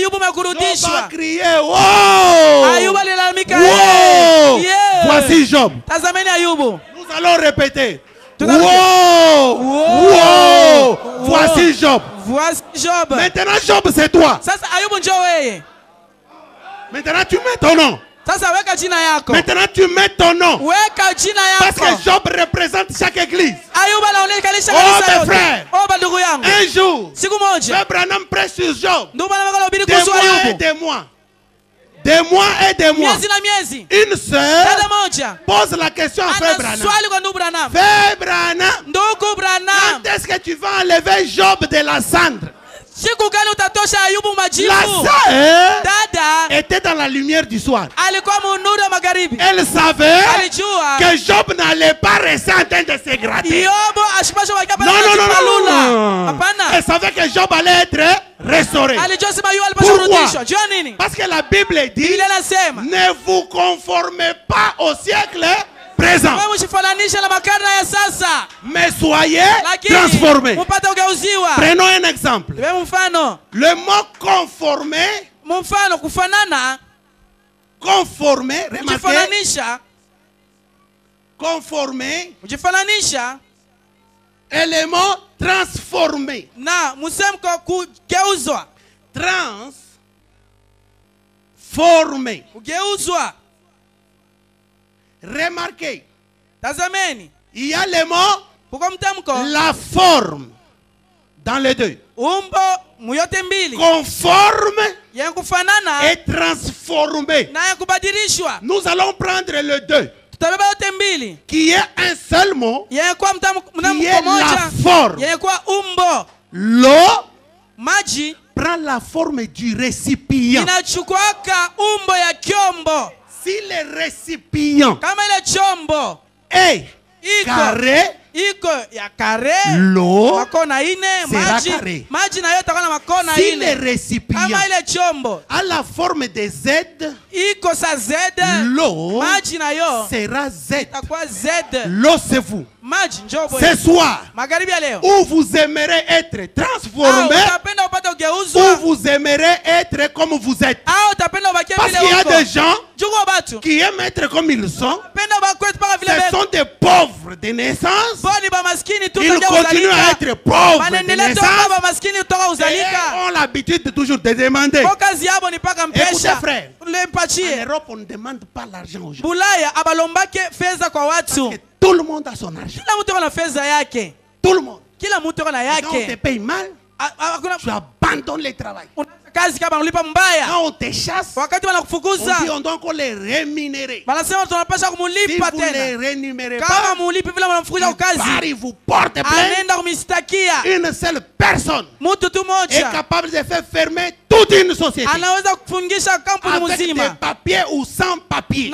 Job a crié wow! Wow! Voici Job. Nous allons répéter. Wow! Wow! Voici Job. Maintenant Job c'est toi. Maintenant tu mets ton nom. Maintenant tu mets ton nom. Parce que Job représente chaque église. Oh mes frères, un jour, Frère Branham prêche sur Job. Des mois et des mois. Une sœur pose la question à Frère Branham. Frère Branham, quand est-ce que tu vas enlever Job de la cendre? sœur était dans la lumière du soir. Elle savait que Job n'allait pas rester en train de se gratter. Non. Elle savait que Job allait être restauré. Pourquoi? Parce que la Bible dit, ne vous conformez pas au siècle présent, mais soyez transformés. Prenons un exemple. Le mot conformer, remarquez, conformer et le mot transformer. Transformer. Remarquez, il y a le mot, la forme dans les deux. Conforme et transformé. Nous allons prendre le deux, qui est un seul mot, qui est la forme. L'eau prend la forme du récipient. Si le récipient est carré, l'eau sera carrée. Si le récipient a la forme de Z, l'eau sera Z. L'eau c'est vous. Ce soir, où vous aimerez être transformé, où vous aimerez être comme vous êtes. Parce qu'il y a des gens qui aiment être comme ils sont. Ce sont des pauvres de naissance. Ils continuent à être pauvres de naissance et ont l'habitude de toujours de demander. Écoutez frère, en Europe on ne demande pas l'argent aux gens. Tout le monde a son argent. Tout le monde. Et quand on te paye mal, tu abandonnes le travail. Quand on te chasse, on dit on doit encore les rémunérer. Si vous ne les rémunérez pas, il vous porte plainte. Une seule personne est capable de faire fermer toute une société avec des papiers ou sans papiers.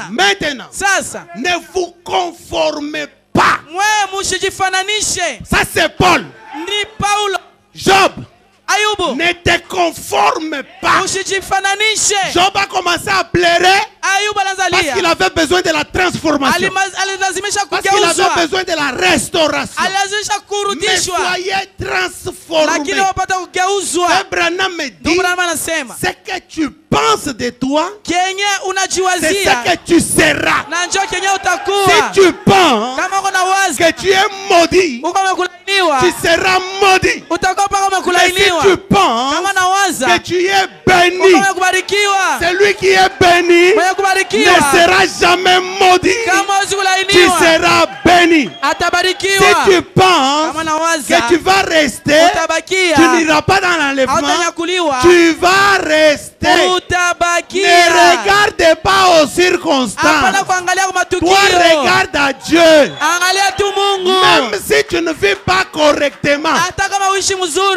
Maintenant, ne vous conformez pas. Ça c'est Paul. Job, ne te conforme pas. Job a commencé à pleurer parce qu'il avait besoin de la transformation, parce qu'il avait besoin de la restauration. Mais soyez transformés. Abraham me dit, ce que tu penses de toi, c'est ce que tu seras. Si tu penses que tu es maudit, tu seras maudit. Mais si tu penses que tu es béni, celui qui est béni ne sera jamais maudit. Tu seras béni. Si tu penses que tu vas rester, tu n'iras pas dans l'enlèvement, tu vas rester. Ne regarde pas aux circonstances. Toi regarde à Dieu. Même si tu ne vis pas correctement,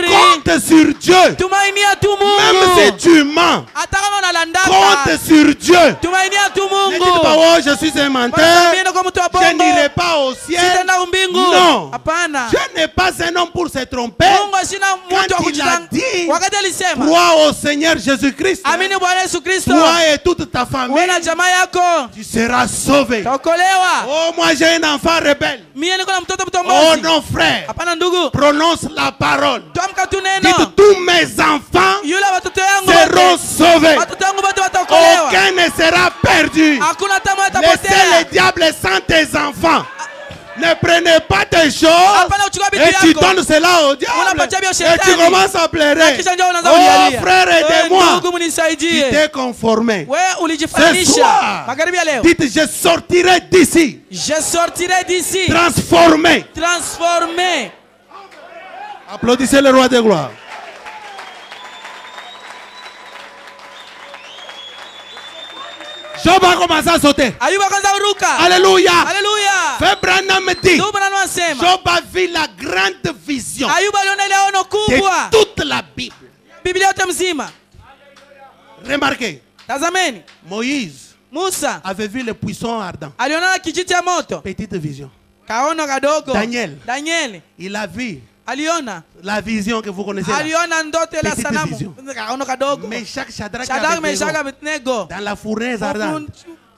compte sur Dieu. Même si tu mens, compte sur Dieu. Ne dites pas, oh je suis un menteur, je n'irai pas au ciel. Non, Dieu n'est pas un homme pour se tromper. Quand il a dit, crois au Seigneur Jésus-Christ, toi et toute ta famille, tu seras sauvé. Oh, moi j'ai un enfant rebelle. Oh non frère, prononce la parole. Dites, tous mes enfants seront sauvés. Aucun ne sera perdu. Laissez le diable sans tes enfants. Ne prenez pas tes choses et tu donnes cela au diable et tu commences à pleurer. Oh frère, aidez-moi. Tu t'es conformé. Ce soir, dites, je sortirai d'ici. Transformé. Applaudissez le roi de gloire. Job a commencé à sauter. Alléluia. Frère Branham me dit, Job a vu la grande vision de toute la Bible. Remarquez. Tazameni. Moïse Musa avait vu le puissant ardent. aliona kijiti ya moto. Petite vision. Kaono kadogo. Daniel. Daniel. Il a vu aliona la vision que vous connaissez là. Aliona ndoto la Petite sanamu. vision. Kaono kadogo. Meshach, Shadrach, Shadrach, Meshach, Abednego. Abednego. Dans la fournaise ardente.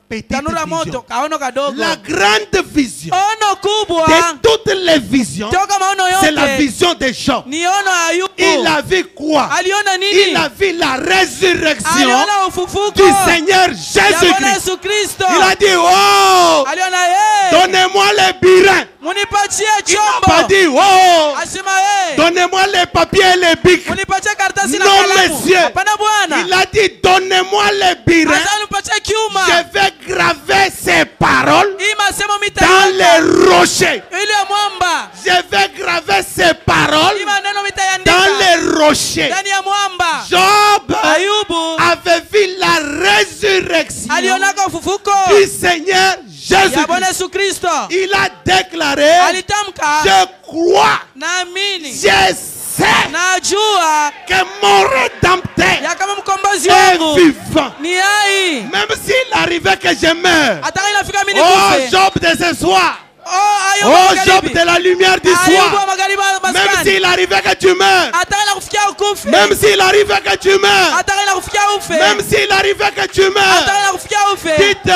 Petite Tanura moto. vision. Kaono kadogo. La grande vision Ono kubwa. de toutes les visions, Toka maono c'est la yote. vision de Job. Ni ono Ayubu. Il a vu quoi? Aliona nini? Il a vu la résurrection Aliona ufufuko. du Seigneur Ya Bwana Jésus-Christ. Yesu Kristo. Il a dit, oh, Aliona yeye. donnez-moi les birins. Munipatie Il n'a chombo. pas dit, oh, Asema yeye. donnez-moi les papiers et les bics. Munipatie karatasi na Non, kalamu. monsieur. Hapana bwana. Il a dit, donnez-moi les birins. Asa nipatie kiuma. Je vais graver ces paroles Ima sema dans mitayaka. les rochers. Ile ya mwamba. Je vais graver ces paroles Ima neno mitayandika. dans les rochers. Ndani ya mwamba. Job Ayubu avait vu la résurrection alionaka ufufuko du Seigneur ya Bwana Jésus-Christ. Yesu Kristo. Il a déclaré, Alitamka, je crois, naamini, je sais najua que mon Rédempteur ya kama mkombozi est wangu vivant. ni hai. Même s'il arrivait que je meure. Hata inafika mimi Oh, nikufe. Job de ce soir. Ayubu Oh, magharibi. Job de la lumière du Ayubu wa soir. magharibi wa Même maskani. s'il arrivait que tu meurs. Hata inakufikia ukufe. Même s'il arrivait que tu meurs. Hata inakufikia ufe. Même s'il arrivait que tu meurs. Hata inakufikia ufe. Dites,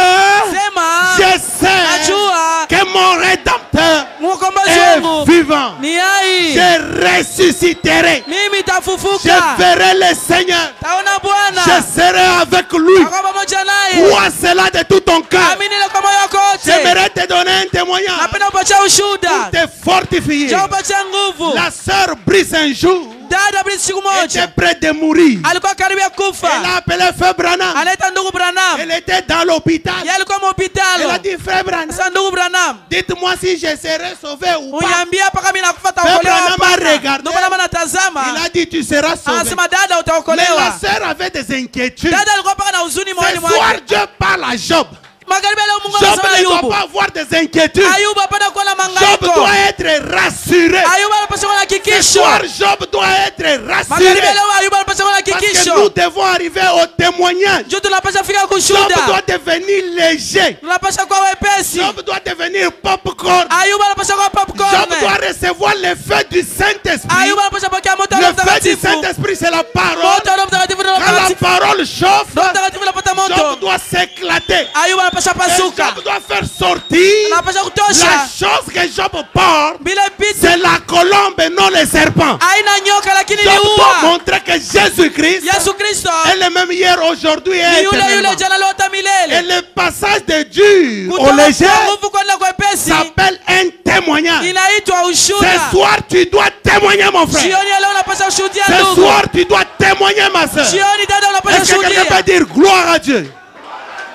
Sema, je sais najua que mon Rédempteur mkombozi est wangu vivant. ni hai. Je ressusciterai. Mimi Je tafufuka. verrai le Seigneur. Taona Bwana. Je serai avec lui. Kwa pamoja naye. Crois cela de tout ton cœur. Amini ile kwa moyo wako wote. J'aimerais te donner un témoignage. Napenda upatie ushuhuda. Te fortifier. Cha upatie nguvu. La sœur Brice un jour Dada Brice siku était moja près de mourir. alikuwa karibia kufa. Elle a appelé Frère Branham. Anaita ndugu Branham. Elle était dans l'hôpital. Yeye alikuwa Elle a hospitali. dit, Frère Branham, Sasa ndugu Branham, dites-moi si je serai sauvé ou pas. uniambia mpaka mimi nakufa Frère taokolewa Branham a hapana. regardé. Ndugu Branham anatazama. Il a dit, tu seras sauvé. Anasema dada Mais la utaokolewa. sœur avait des inquiétudes. Dada alikuwa mpaka na huzuni moyoni Ce soir, mwake. Dieu parle à Job. Magharibi leo Mungu Job anasema na ne doit Ayubu. pas avoir des inquiétudes. Ayubu hapana kuwa na Job mangaiko. doit être rassuré. Ayubu anapaswa kuwa na Ce kikisho. soir, Job doit être rassuré. Magharibi leo Ayubu anapaswa kuwa na Parce que kikisho. nous devons arriver au témoignage. Juu tunapaswa fika Job kushuhuda. doit devenir léger. Tunapaswa kuwa wepesi. Job doit devenir popcorn. Ayubu anapaswa kuwa Job popcorn. doit recevoir le feu du Saint-Esprit. Ayubu anapaswa pokea moto wa Le Roho feu du Mtakatifu. Saint-Esprit, c'est la parole. Moto wa Roho Mtakatifu ndio Roho Quand la Mtakatifu. parole chauffe, Roho Mtakatifu unapata Job moto. doit s'éclater. Ayubu anapaswa Et pasuka. Job doit faire sortir Anapaswa la kutosha. chose que Job porte. Bila pita C'est la colombe et non le serpent. haina nyoka lakini ni Job doit ua. montrer que Jésus-Christ Yesu Kristo est le même hier, aujourd'hui ni et yule éternellement. yule jana leo hata Et milele. le passage de dur au Kutoka léger kwa nguvu kwenda kwa wepesi s'appelle un témoignage. inaitwa Ce ushuhuda. soir, tu dois témoigner, mon frère. Jioni ya leo unapaswa kushuhudia Ce ndugu. soir, tu dois témoigner, ma soeur. Jioni dada unapaswa Est-ce que quelqu'un kushuhudia. peut dire gloire à Dieu?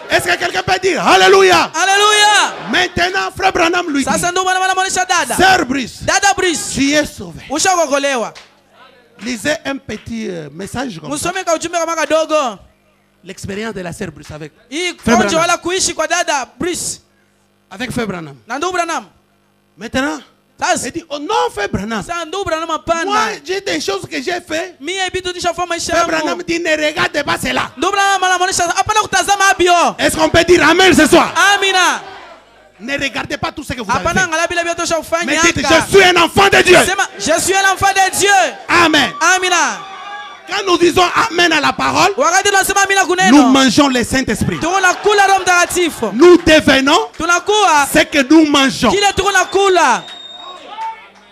Est-ce que quelqu'un peut dire Alléluia? Haleluya. Maintenant, frère Branham lui dit, Sasa ndugu bwana anamuonesha dada. Sœur Brice, Dada Brice, tu es sauvé. ushaokolewa. Lisez un petit message comme ça. Musome ka ujumbe kama kadogo. L'expérience de la sœur Brice avec Hii Frère konjo Branham. wala kuishi kwa dada Brice Frère Branham. na ndugu Branham. Maintenant, Sasa elle dit, oh non, frère Branham. sasa ndugu Branham Moi, hapana. j'ai des choses que j'ai fait. Mimi vitu nishafanya maisha Frère Branham yangu. dit, ne regarde pas cela. Ndugu Branham anamuonesha hapana kutazama abio. Est-ce qu'on peut dire Amen ce soir? Amina. Ne regardez pas tout ce que vous avez Hapana fait. angalia bila vyote ushafanya. Mais dites, je suis un enfant de Dieu. Sema je suis un enfant de Dieu. Amen. Amina. Quand nous disons Amen à la parole, Wakati tunasema amina nous kuneno. mangeons le Saint-Esprit. Tunakula Roho Mtakatifu. Nous devenons Tunakuwa ce que nous mangeons. kile tunakula.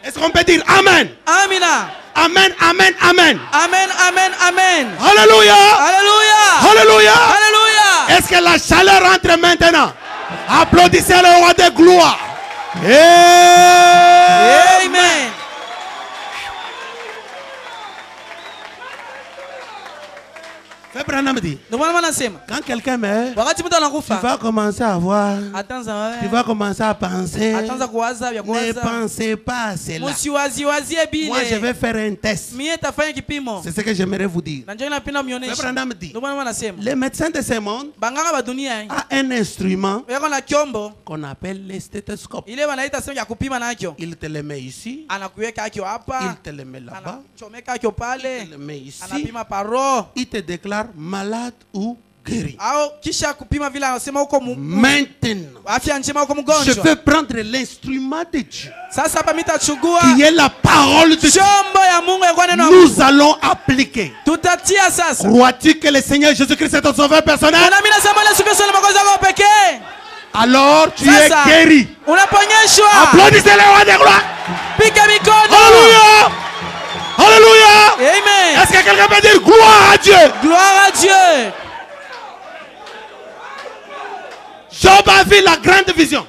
Est-ce qu'on peut dire Amen? Amina. Amen, Amen, Amen. Amen, amen, amen. Alléluia. Alléluia. Alléluia. Alléluia. Est-ce que la chaleur entre maintenant? Applaudissez le roi de gloire. Amen. Frère Branham dit, Ndio maana nasema quand quelqu'un meurt, wakati mtu tu anakufa vas commencer à voir, tu vas commencer à penser. ataanza kuwaza vya Ne kuwaza. pensez pas à cela. Msiwaziwazie Moi, je bile. vais faire un test. Mie tafanya kipimo. C'est ce que j'aimerais vous dire. Na njoo napenda Frère mnionyeshe. Branham dit, Ndio maana nasema les médecins de ce monde banganga ba dunia a un instrument yako na kyombo qu'on appelle le stéthoscope. ile wanaita sema ya kupima nacho. Il te le met ici, Anakuweka akio il hapa, te le met là-bas, anachomeka akio il te pale, le met ici, anapima paro, il te déclare malade ou guéri. Maintenant, je veux prendre l'instrument de Dieu, qui est la parole de Dieu. Nous allons appliquer. Crois-tu que le Seigneur Jésus-Christ est ton sauveur personnel? Alors tu es guéri. Applaudissez le roi des gloires. Alléluia. Alléluia. Amen. Est-ce que quelqu'un peut dire gloire à Dieu? Gloire à Dieu. Job a vu la grande vision.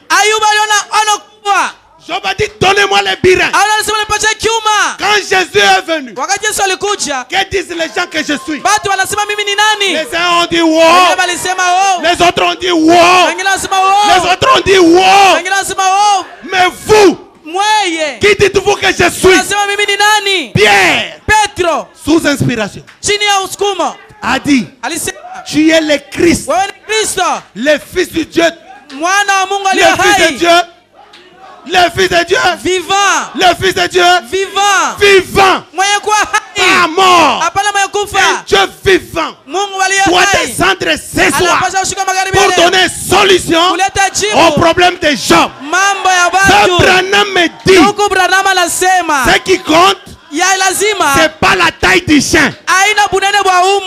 Job a dit, donnez-moi les birins. Quand Jésus est venu, que disent les gens que je suis? Les uns ont dit wow. Les autres ont dit wow. Les autres ont dit wow. Mais vous, qui dites-vous que je suis? Pierre, sous inspiration, a dit, tu es le Christ, le Fils de Dieu, le Fils de Dieu, le Fils de Dieu, vivant, le Fils de Dieu, vivant, vivant, pas mort, un Dieu vivant doit descendre ce soir pour donner solution au problème de Job. Ce Branham me dit, ce qui compte, c'est pas la taille du chien,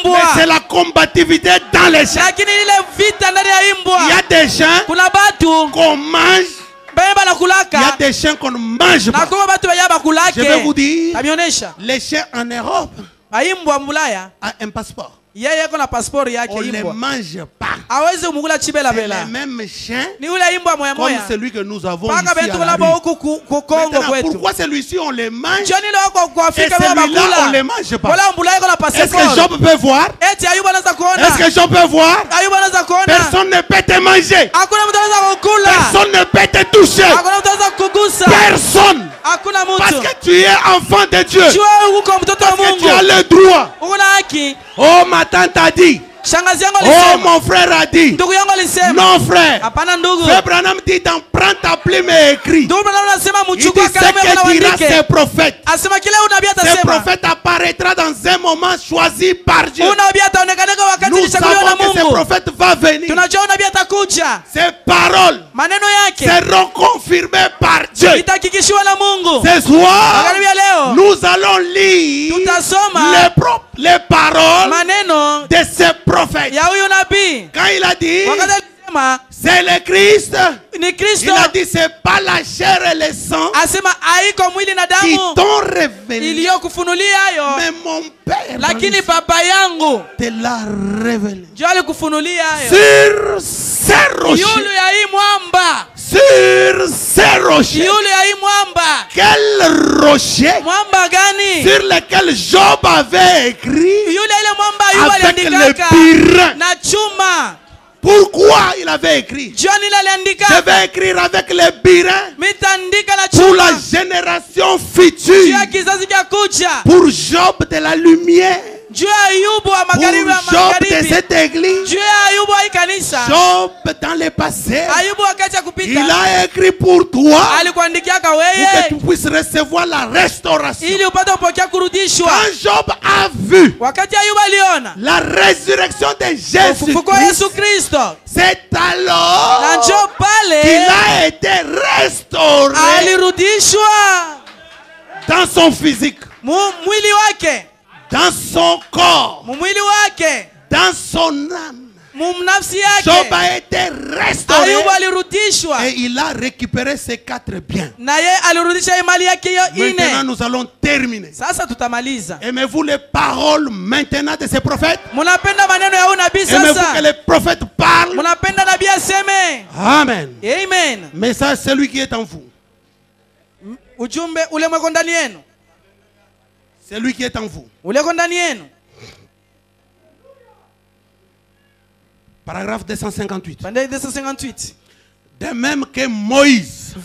mais c'est la combativité dans les chiens. Il y a des chiens qu'on mange, il y a des chiens qu'on ne mange pas. Je vais vous dire, les chiens en Europe ont un passeport. On ne les mange pas. C'est les mêmes chiens comme celui que nous avons ici à la rue. Maintenant, pourquoi celui-ci on les mange et celui-là on ne les mange pas? Est-ce que Job peut voir? Est-ce que Job peut voir? Personne ne peut te manger. Personne ne peut te toucher. Personne. Parce que tu es enfant de Dieu. Parce que tu as le droit. Oh, ma tante a dit. Oh, mon frère a dit. Non, frère. Frère Branham dit, prends ta plume et écris. Il dit ce que dira ces prophètes. Ces prophètes apparaîtra dans un moment choisi par Dieu. Nous savons que ces prophètes vont venir. Ces paroles seront confirmées par Dieu. Ce soir, nous allons lire les paroles de ces prophètes. Quand il a dit, c'est le Christ, il a dit, c'est pas la chair et le sang qui t'ont révélé, mais mon Père te l'a révélé. Sur ces rochers, sur ces rochers, quel rocher sur lequel Job avait écrit avec le birin? Pourquoi il avait écrit? Je vais écrire avec les birins pour la génération future, pour Job de la lumière, pour Job de cette église, Job dans le passé. Il a écrit pour toi pour que tu puisses recevoir la restauration. Quand Job a vu la résurrection de Jésus-Christ, c'est alors qu'il a été restauré dans son physique, dans son corps, dans son âme. Job a été restauré et il a récupéré ses 4 biens. Maintenant nous allons terminer. Aimez-vous les paroles maintenant de ces prophètes? Aimez-vous que les prophètes parlent? Amen. Mais ça, c'est celui qui est en vous. C'est lui qui est en vous. Paragraphe 258. De même que Moïse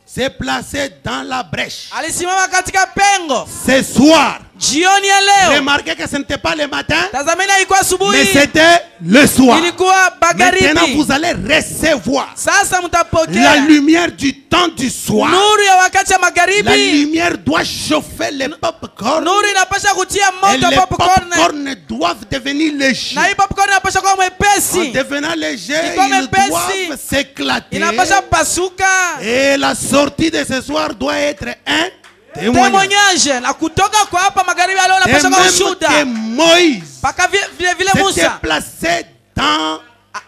s'est placé dans la brèche, ce soir jioni ya leo. Remarquez que ce n'était pas le matin, Tazameni haikuwa asubuhi, mais c'était le soir. ilikuwa magharibi. Maintenant vous allez recevoir Sasa mtapokea la lumière du temps du soir. nuru ya wakati ya La magharibi. lumière doit chauffer les popcorn. Nuru inapasha kutia Et moto les popcorn. popcorn doivent devenir légers. Na hii popcorn inapasha kuwa En mwepesi. devenant légers, Iko ils mepesi. doivent s'éclater. Inapasha pasuka. Et la sortie de ce soir doit être un témoignage. Témoignage. Na kutoka kwa hapa magharibi leo Et inapasha kuwa même ushuhuda. que Moïse Paka vile vile s'était Musa placé dans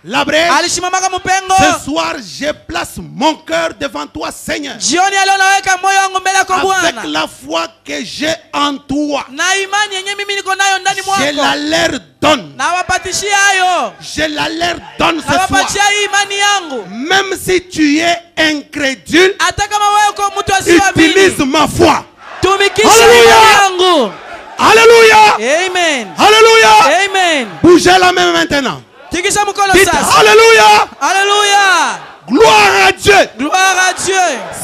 la brèche. alishimamaka mpengo. Ce soir, je place mon cœur devant toi, Seigneur. Jioni ya leo naweka moyo wangu mbele yako Avec Bwana. la foi que j'ai en toi, Na imani yenye mimi niko nayo ndani je la mwako. leur donne. Na wapatishia hayo. Je la leur donne Na ce soir. wapatia hii imani yangu. Même si tu es incrédule, Hata kama wewe uko mtu asiyeamini, utilise ma foi. tumikisha Hallelujah. imani yangu. Alléluia. Amen. Alléluia. Amen. Bougez la main maintenant. Tikisha mkono Dites sasa. Alléluia. Alléluia. Gloire à Dieu. Gloire à Dieu.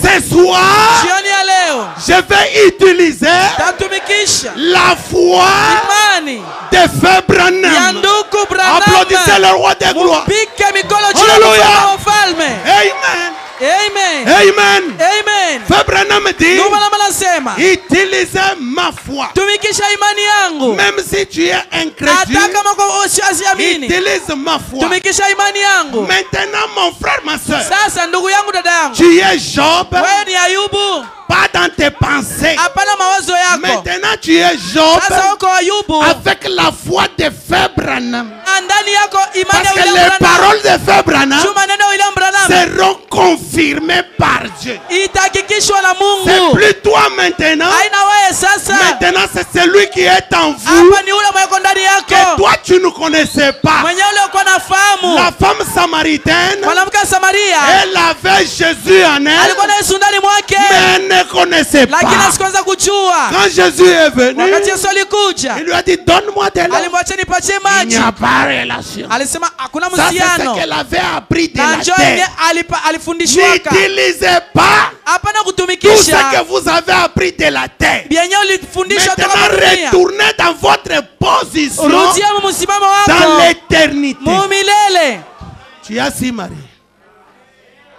Ce soir, Jioni ya leo je vais utiliser tatumikisha la foi imani de Frère ya Branham. ndugu Branham. Applaudissez le roi des gloires. Pike mikono juu ya Hallelujah. mfalme wa ufalme. Amen. Amen. Amen. Amen. Frère Branham dit, Ndugu Branham anasema utilisez ma foi. tumikisha imani yangu. Même si tu es Hata incrédule, kama kwa usiamini, utilise ma foi. tumikisha imani yangu. Maintenant, mon frère, ma soeur, Sasa ndugu yangu, dada yangu, tu es Job, wewe ni Ayubu, pas dans tes pensées. hapana mawazo yako. Maintenant, tu es Job Sasa uko Ayubu avec la foi de Frère Branham. ndani yako imani Parce ya que William les Branham. paroles de Frère Branham Juu maneno ya William Branham seront confirmées par Dieu. itahakikishwa na C'est Mungu. plus toi maintenant. Haina wewe sasa. Maintenant, c'est celui qui est en vous Hapa ni ule mwenye ndani que yako. toi tu ne connaissais pas. Mwenye ule uko nafahamu. La femme samaritaine, Mwanamke wa Samaria elle avait Jésus en elle, alikuwa na Yesu ndani mwake, mais elle ne connaissait lakini pas. asikuanza kujua. Quand Jésus est venu, Wakati Yesu alikuja, il lui a dit, donne-moi de l'eau. alimwacha nipatie Il n'y maji. a pas relation. Alisema hakuna Ça, c'est ce mhusiano. qu'elle avait appris de Na la njoo yenye terre. alifundishwaka. N'utilisez pas Hapana tout ce kutumikisha que vous avez appris de la terre. vyenye ulifundishwa toka Maintenant, kwa dunia. retournez dans votre position Rudia msimamo dans wako l'éternité. mumilele. Tu as six maris.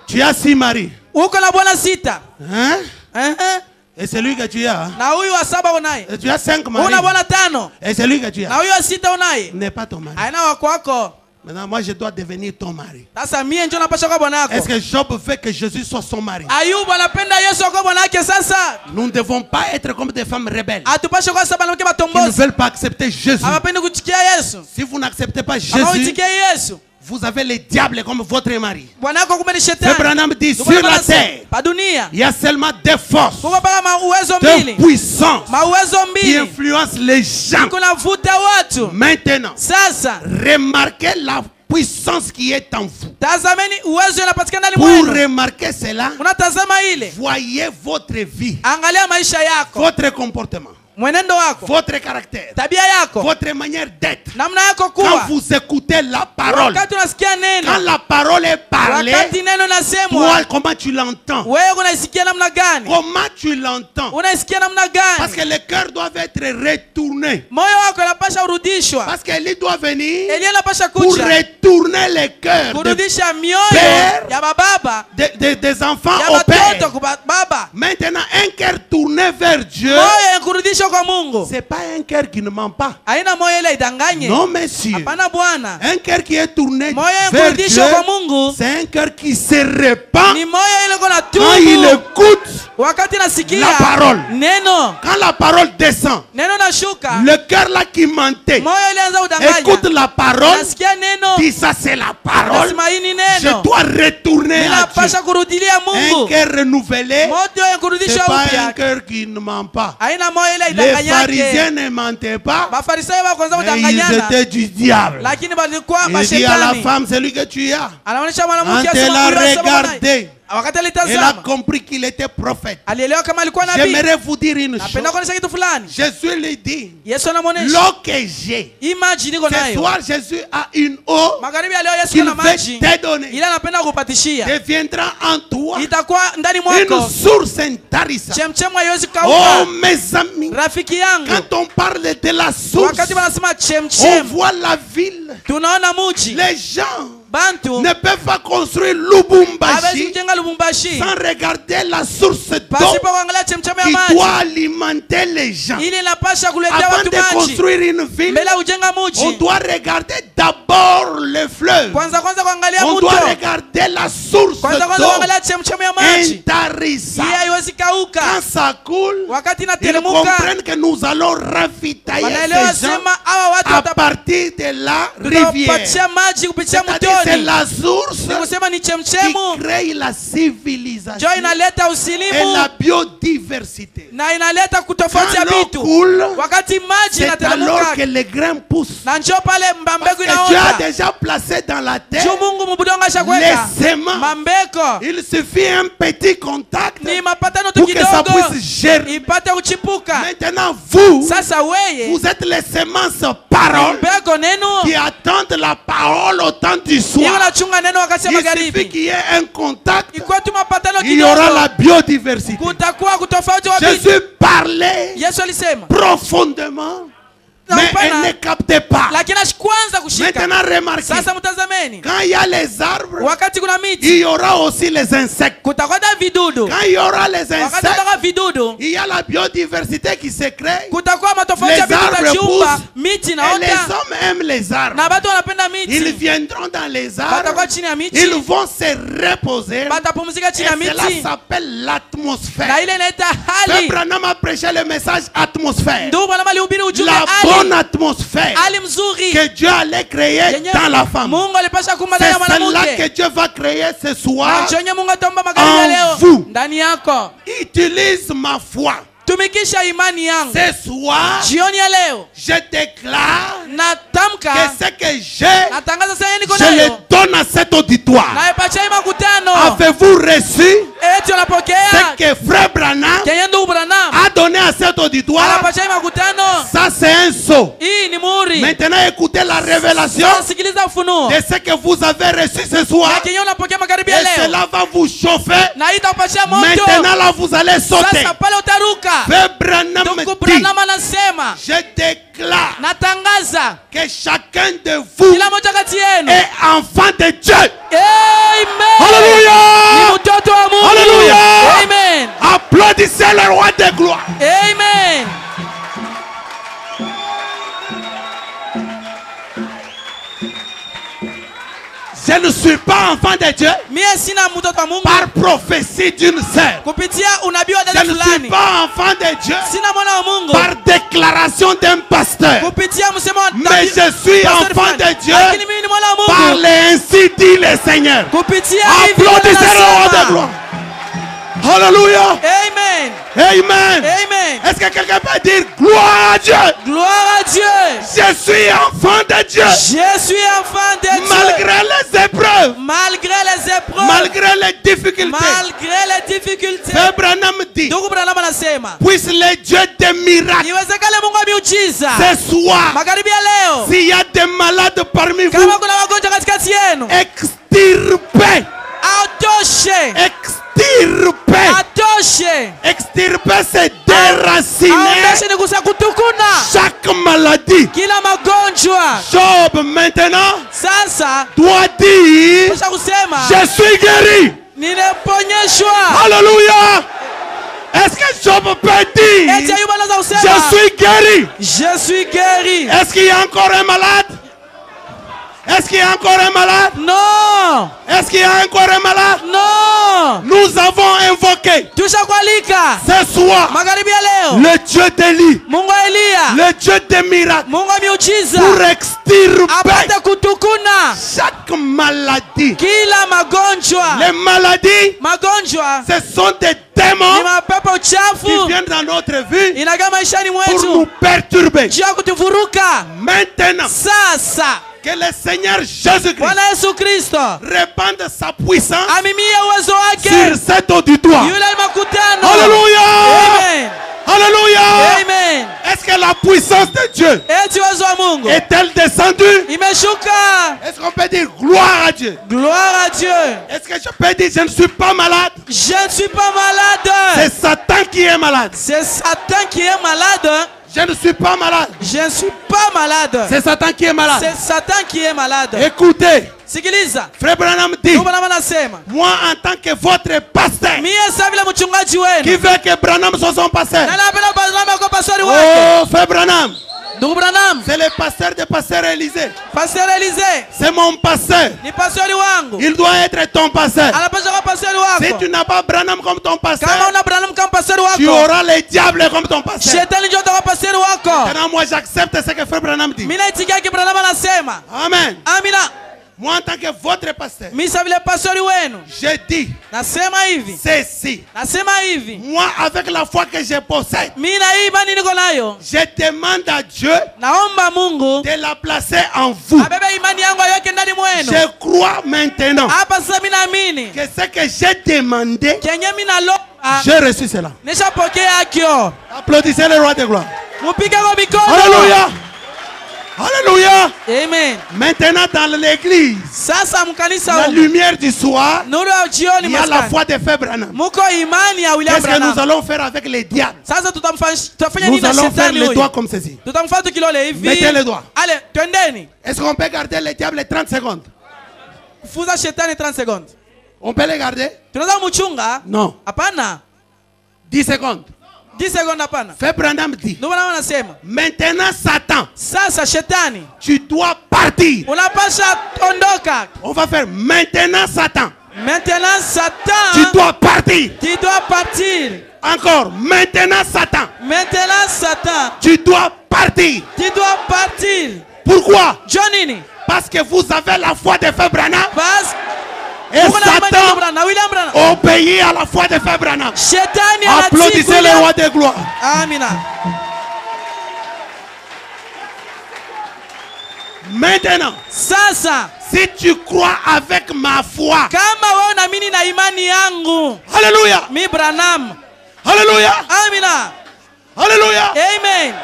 Tu as six maris. Uko na bwana sita. Hein? Ehe. Et celui que tu as, Na huyu wa saba unaye. et tu as cinq maris. Una bwana tano. Et celui que tu Na as huyu wa sita unaye. n'est pas ton mari. Haina wa kwako. Maintenant, moi, je dois devenir ton mari. Sasa mie ndio napasha kwa bwana Est-ce yako. que Job veut que Jésus soit son mari? Ayubu anapenda Yesu kwa bwana yake. Sasa Nous ne devons pas être comme des femmes rebelles atupashe kwa sababu mke qui ne batombozi. veulent pas accepter Jésus. Hawapendi kuchikia Yesu. Si vous n'acceptez pas Kama Jésus, utikie Yesu, vous avez le diable comme votre mari. bwana yako kumbe ni Frère shetani. Branham dit, Ndugu sur Branham la anasema, terre, pa dunia il y a seulement des forces, kuko paka mauwezo des mbili. puissances Mauwezo qui mbili influencent les gens. kuna vuta watu. Maintenant, Sasa remarquez la puissance qui est en vous. tazameni uwezo unapatikana ndani Pour mwenu. remarquer cela, Unatazama ile, voyez votre vie, angalia maisha yako, votre comportement, mwenendo wako, votre caractère, tabia yako, votre manière d'être. namna yako Quand kuwa. vous écoutez la parole, Wakati unasikia neno, quand la parole est parlée, wakati neno toi, nasemwa, comment tu l'entends? wewe unaisikia namna gani? Comment tu l'entends? Unaisikia namna Parce gani? que le cœur doit être retourné. Moyo wako unapasha urudishwa. Parce qu'elle doit venir Elia anapasha pour kuja retourner le cœur kurudisha mioyo Père, ya bababa des enfants ya au Père. watoto kwa baba. Maintenant, un cœur tourné vers Dieu, Moyo ya kurudishwa kwa Mungu. c'est pas un cœur qui ne ment pas. Haina moyo ile idanganye. Non, monsieur. Hapana bwana. Un cœur qui est tourné Moyo ya vers Dieu, kurudishwa kwa Mungu c'est un cœur qui se répand ni moyo ile kuna quand il tubu. écoute Wakati nasikia la parole. neno, Quand la parole descend. neno nashuka, Le cœur là qui mentait, moyo ilianza udanganya. écoute la parole, Nasikia neno, dit ça c'est la parole. nasema hii ni Je neno. dois retourner à Dieu. Ninapasha kurudilia Un Mungu. cœur renouvelé, Moyo ya c'est kurudisha pas un upya. cœur qui ne ment pas. Haina moyo ile Les idanganyake. pharisiens ne mentaient pas, Mafarisayo wakaanza mais ils kudanganyana, étaient du diable. lakini walikuwa Il dit à la mashetani. femme, celui que tu as, Anaonyesha quand mwanamke elle asema a huyu asema naye. regardé, Wakati elle a alitazama, compris qu'il était prophète. alielewa kama alikuwa nabii. J'aimerais vous dire une chose. Napenda kuonyesha kitu fulani. Jésus lui dit, Yesu anamuonesha, l'eau que j'ai, imagine niko ce nayo. soir Jésus a une eau Magharibi ya leo Yesu qu'il ana veut maji. te donner. Ila anapenda kupatishia. Deviendra en toi Itakuwa ndani une mwako source intarisa. Oh mes amis, quand on parle de la source, on voit la ville, les gens ne peuvent pas construire Lubumbashi sans regarder la source d'eau qui doit alimenter les gens. Avant de construire une ville, on doit regarder d'abord le fleuve. On doit regarder la source d'eau. Intarisa. Quand ça coule, ils comprennent que nous allons ravitailler ces gens à partir de la rivière. C'est la source qui crée la civilisation et la biodiversité. Quand l'eau coule, c'est alors que les grains poussent. Parce que Dieu a déjà placé dans la terre les séments. Il suffit un petit contact pour que ça puisse germer. Maintenant vous êtes les semences paroles qui attendent la parole au temps du soir. Il suffit qu'il y ait un contact, il y aura la biodiversité. Jésus parlait profondément, mais elle ne captait pas. Maintenant remarquez, quand il y a les arbres, il y aura aussi les insectes. Quand il y aura les insectes, il y a la biodiversité qui se crée. Les arbres poussent et les hommes aiment les arbres. Ils viendront dans les arbres, ils vont se reposer et cela s'appelle l'atmosphère. Frère Branham a prêché le message atmosphère. La bonne atmosphère que Dieu allait créer dans la femme. C'est celle-là que Dieu va créer ce soir en vous. Utilise ma foi. Ce soir, je déclare que ce que j'ai, je le donne à cet auditoire. Avez-vous reçu ce que Frère Branham a donné à cet auditoire? Ça c'est un sceau. Maintenant écoutez la révélation de ce que vous avez reçu ce soir. Et cela va vous chauffer. Maintenant là vous allez sauter. Frère Branham dit, je déclare que chacun de vous est enfant de Dieu. Alléluia. Alléluia. Amen. Applaudissez le roi de gloire. Amen. Je ne suis pas enfant de Dieu par prophétie d'une sœur. Je ne suis pas enfant de Dieu par déclaration d'un pasteur. Mais je suis enfant de Dieu par ainsi dit le Seigneur. Applaudissez le roi de gloire. Alléluia. Amen. Amen. Amen. Est-ce que quelqu'un peut dire gloire à Dieu? Gloire à Dieu. Je suis enfant de Dieu. Je suis enfant de Dieu. Malgré les épreuves. Malgré les épreuves. Malgré les difficultés. Malgré les difficultés. Frère Branham dit, puisse le Dieu des miracles ce soir, s'il y a des malades parmi vous, extirper. Extirper, c'est déraciner chaque maladie. Job maintenant doit dire, je suis guéri. Alléluia. Est-ce que Job peut dire, je suis guéri? Je suis guéri. Est-ce qu'il y a encore un malade? Est-ce qu'il y a encore un malade? Non. Est-ce qu'il y a encore un malade? Non. Nous avons invoqué ce soir le Dieu d'Élie, le Dieu des miracles, pour extirper chaque maladie. Les maladies, ce sont des démons qui viennent dans notre vie pour nous perturber. Maintenant, que le Seigneur Jésus-Christ répande sa puissance sur cet auditoire. Alléluia. Alléluia. Amen. Alléluia. Amen. Est-ce que la la puissance de Dieu est-elle descendue? Est-ce qu'on peut dire gloire à Dieu? Gloire à Dieu. Est-ce que je peux dire je ne suis pas malade? Je ne suis pas malade. C'est Satan qui est malade. C'est Satan qui est malade. Je ne suis pas malade. Je ne suis pas malade. C'est Satan qui est malade. C'est Satan qui est malade. Écoutez. Sikiliza. Frère Branham dit, moi en tant que votre pasteur, qui veut que Branham soit son pasteur? Oh, Frère Branham. C'est le pasteur de pasteur Élisée. Pasteur Élisée. C'est mon pasteur. Il doit être ton pasteur. Si tu n'as pas Branham comme ton pasteur, tu auras les diables comme ton pasteur. Maintenant, moi j'accepte ce que Frère Branham dit. Amen. Moi en tant que votre pasteur, je dis ceci. Moi avec la foi que je possède, je demande à Dieu de la placer en vous. Je crois maintenant que ce que j'ai demandé, j'ai reçu cela. Applaudissez le roi de gloire. Alléluia. Alléluia. Amen. Maintenant dans l'église, la lumière du soir, il y a la foi de Frère Branham. Qu'est-ce que nous allons faire avec les diables? Nous allons faire les doigts comme ceci. Mettez les doigts. Est-ce qu'on peut garder les diables 30 secondes? On peut les garder? Non. 10 secondes. 10 secondes hapana. Frère Branham dit, maintenant Satan, tu dois partir. On va faire maintenant Satan. Maintenant Satan, tu dois partir. Tu dois partir. Encore, maintenant Satan. Maintenant Satan, tu dois partir. Tu dois partir. Pourquoi? Johnny. Parce que vous avez la foi de Frère Branham. Et Satan obéit à la foi de Frère Branham. Applaudissez le roi de gloire. Amina. Maintenant, si tu crois avec ma foi, alléluia. Alléluia. Amina. Alléluia. Amen.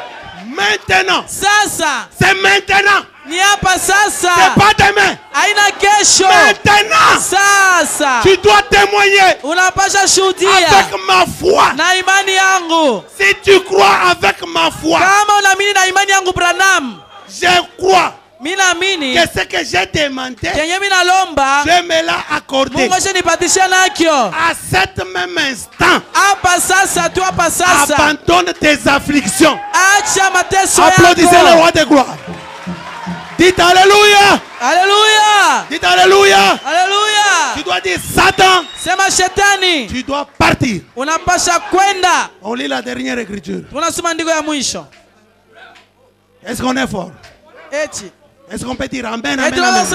Maintenant, c'est maintenant. C'est pas demain. Maintenant, tu dois témoigner avec ma foi. Si tu crois avec ma foi, je crois que ce que j'ai demandé, je me l'ai accordé. À cet même instant, abandonne tes afflictions. Applaudissez le roi de gloire. Dites alléluia. Alléluia. Dites alléluia. Alléluia. Tu dois dire Satan. Sema shetani. Tu dois partir. Unapasha kwenda. On lit la dernière écriture. Tunasoma andiko ya mwisho. Est-ce qu'on est fort? Eti. Est-ce qu'on peut dire amen, amen, amen?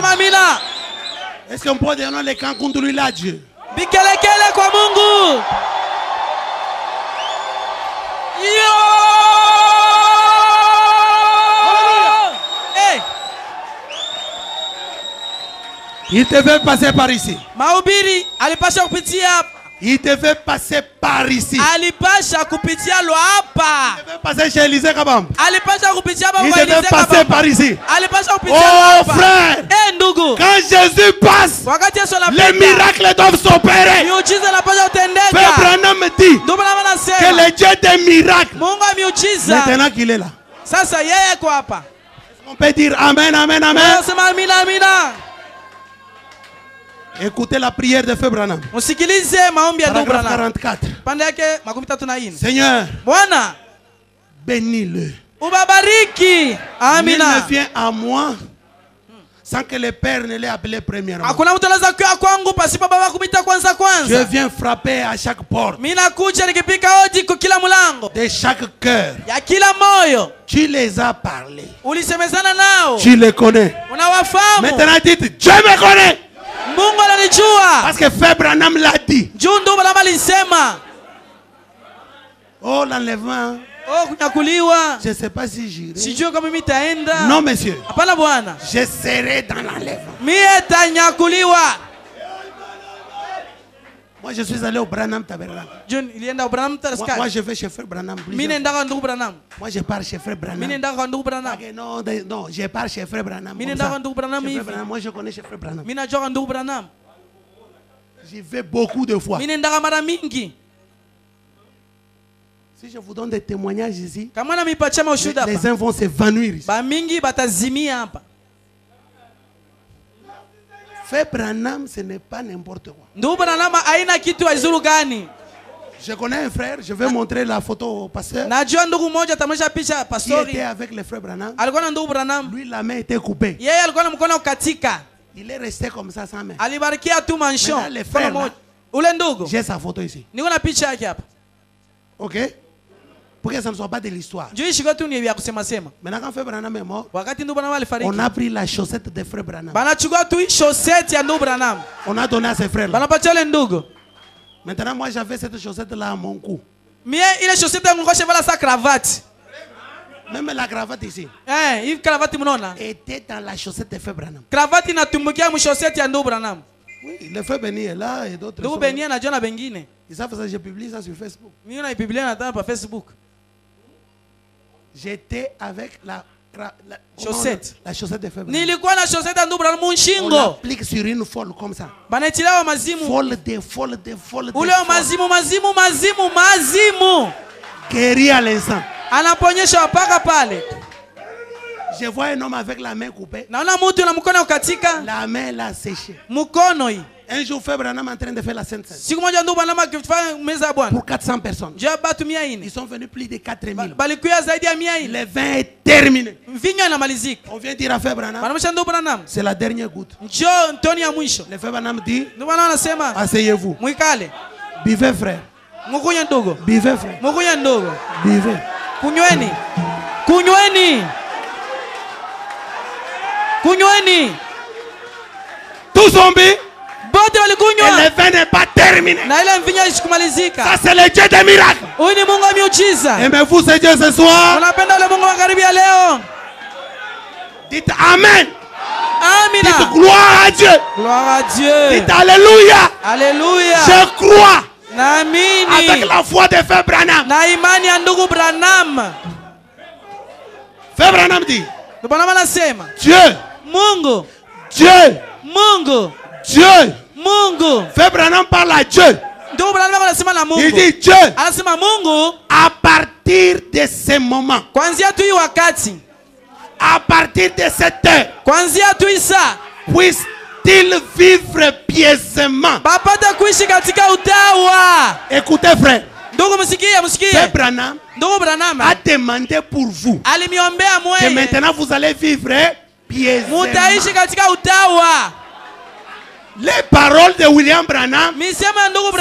Est-ce qu'on peut donner les camps contre lui là, Dieu? Bikelekele kwa Mungu. Yo! Hey! Il devait passer par ici. Mahubiri alipasha kupitia hapa. Il devait passer par ici. Alipasha kupitia hapa. Il devait passer chez Élisée Kabam. Alipasha kupitia hapa. Il devait passer par ici. Alipasha kupitia hapa. Oh frère. Ndugu. Quand Jésus passe, les miracles doivent s'opérer. Miujiza inapaswa kutendeka. Frère Branham dit que le Dieu des miracles, Mungu wa miujiza, maintenant qu'il est là. Sasa yeye kwa hapa. On peut dire amen, amen, amen. Sema amina, amina. Écoutez la prière de Frère Branham. Usikilize maombi ya ndugu Branham. 44. Pande yake 34. Seigneur, Bwana, bénis-le. Ubabariki. Amina. Il ne vient à moi sans que le Père ne l'ait appelé premièrement. Hakuna mtu anaweza kuja kwangu pasipo baba kumita kwanza. Je viens frapper à chaque porte. Mimi nakuja nikipika hodi kwa kila mlango. De chaque cœur. Ya kila moyo. Tu les as parlé. Ulisemezana nao. Tu les connais. Unawafahamu. Maintenant dites, Dieu me connaît. Mungu ananijua. Parce que Frère Branham l'a dit. Ndugu Branham alisema. Oh, l'enlèvement. Oh, kunyakuliwa. Je ne sais pas si j'irai. Sijui kama mimi taenda. Non, monsieur. Hapana bwana. Je serai dans l'enlèvement. Mimi tanyakuliwa. Moi, je suis allé au Branham Tabernacle. Moi, je vais chez Frère Branham. Moi, je pars chez Frère Branham. Okay, non, je pars chez Frère Branham. Moi, je connais chez Frère Branham. J'y vais beaucoup de fois. Si je vous donne des témoignages ici, les uns vont s'évanouir ici. Frère Branham, ce n'est pas n'importe quoi. Je connais un frère, je vais montrer la photo au pasteur. Qui était avec le frère Branham. Lui, la main était coupée. Il est resté comme ça sans main. Maintenant, les frères, j'ai sa photo ici. Ok? Pour que ça ne soit pas de l'histoire. Maintenant, quand Frère Branham est mort, on a pris la chaussette de Frère Branham. On a donné à ses frères. Maintenant, moi, j'avais cette chaussette-là à mon cou. Même la cravate ici était dans la chaussette de Frère Branham. Oui, le frère Benny est là et d'autres. Ils savent ça, j'ai publié ça sur Facebook. J'étais avec la chaussette. La chaussette de Frère Branham. On l'applique sur une folle comme ça. Folle. Guéri à l'instant. Je vois un homme avec la main coupée. La main l'a séchée. Un jour, Frère Branham est en train de faire la Sainte Seine. Pour 400 personnes. Ils sont venus plus de 4000. Le vin est terminé. On vient dire à Frère Branham, c'est la dernière goutte. Le Frère Branham dit, asseyez-vous. Buvez, frère. Buvez, frère. Buvez. Kunyweni. Tout zombie. Et le vin n'est pas terminé. Ça, c'est le Dieu des miracles. Aimez-vous ce Dieu ce soir? Dites Amen. Dites gloire à Dieu. Dites Alléluia. Je crois. Avec la foi de Frère Branham. Frère Branham dit Dieu. Frère Branham parle à Dieu. Il dit Dieu. À partir de ce moment, à partir de cette heure, puisse-t-il vivre pieusement. Écoutez, frère. Frère Branham a demandé pour vous que maintenant vous allez vivre pieusement. Les paroles de William Branham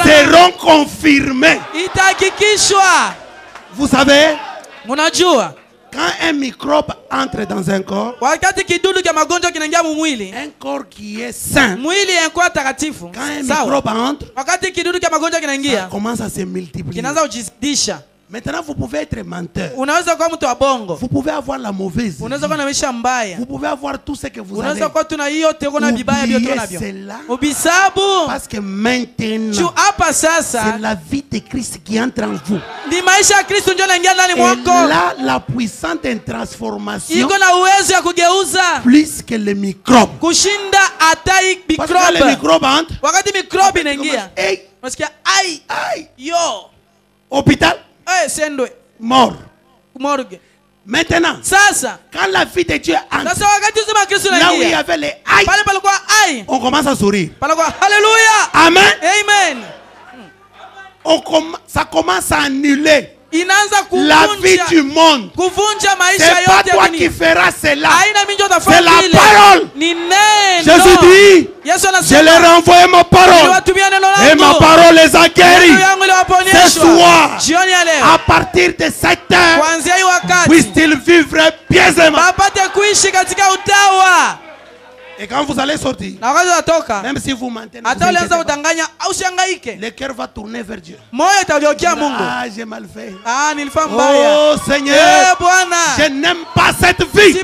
seront confirmées. Vous savez, quand un microbe entre dans un corps, un corps qui est sain, quand un microbe entre, ça commence à se multiplier. Maintenant, vous pouvez être menteur. Vous pouvez avoir la mauvaise vie. Vous pouvez avoir tout ce que vous avez. Oubliez cela. Parce que maintenant, c'est la vie de Christ qui entre en vous. Et là, la puissance de transformation, plus que les microbes. Parce que les microbes entrent. Hôpital. Mort. Maintenant, quand la vie de Dieu entre, là où il y avait les aïe, on commence à sourire. Amen. Ça commence à annuler la vie du monde. C'est pas toi qui feras cela. C'est la parole. Jésus dit, je leur ai envoyé ma parole. Et ma parole les a guéris. Ce soir, à partir de cette heure, puisse-t-il vivre pieusement. Et quand vous allez sortir, même si vous mentez, le cœur va tourner vers Dieu. Ah, j'ai mal fait. Oh Seigneur, je n'aime pas cette vie.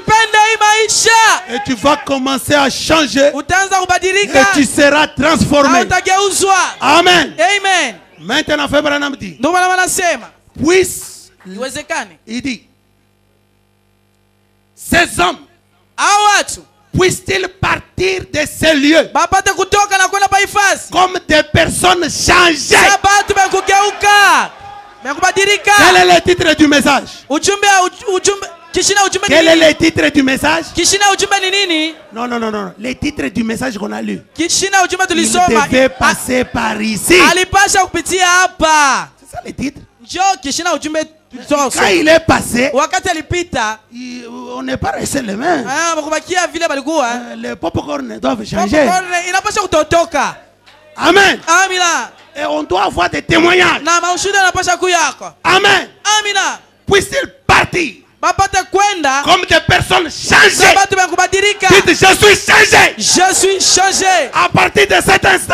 Et tu vas commencer à changer. Et tu seras transformé. Amen. Amen. Maintenant, Frère Branham dit, il dit, ces hommes puissent-ils partir de ces lieux comme des personnes changées? Quel est le titre du message? Quel est le titre du message? Non, non, non, non. Le titre du message qu'on a lu. Il devait passer par ici. C'est ça le titre. Quand il est passé, on n'est pas resté les mains. Les popcorn doivent changer. Amen. Et on doit avoir des témoignages. Amen. Puisse-t-il partir comme des personnes changées? Dites, je suis changé. Je suis changé. À partir de cet instant,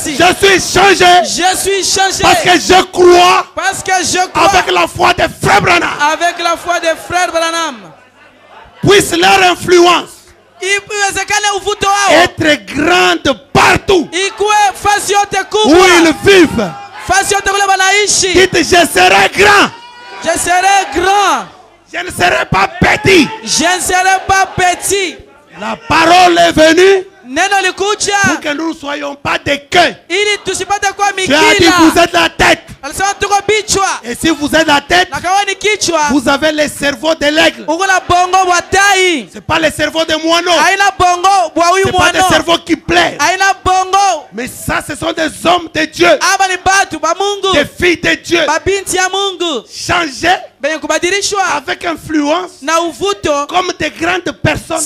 je suis changé. Je suis changé. Parce que je crois. Parce que je crois. Avec la foi des frères Branham. Avec la foi des frères Branham. Puisse leur influence être grande partout où ils vivent. Dites, je serai grand. Je serai grand. Je ne serai pas petit. Je ne serai pas petit. La parole est venue pour que nous ne soyons pas des queues. Tu as dit, vous êtes la tête. Et si vous êtes la tête, vous avez le cerveau de l'aigle. Ce n'est pas le cerveau de moineau. Ce n'est pas le cerveau qui plaît. Mais ça, ce sont des hommes de Dieu. Des filles de Dieu. Changés avec influence comme des grandes personnes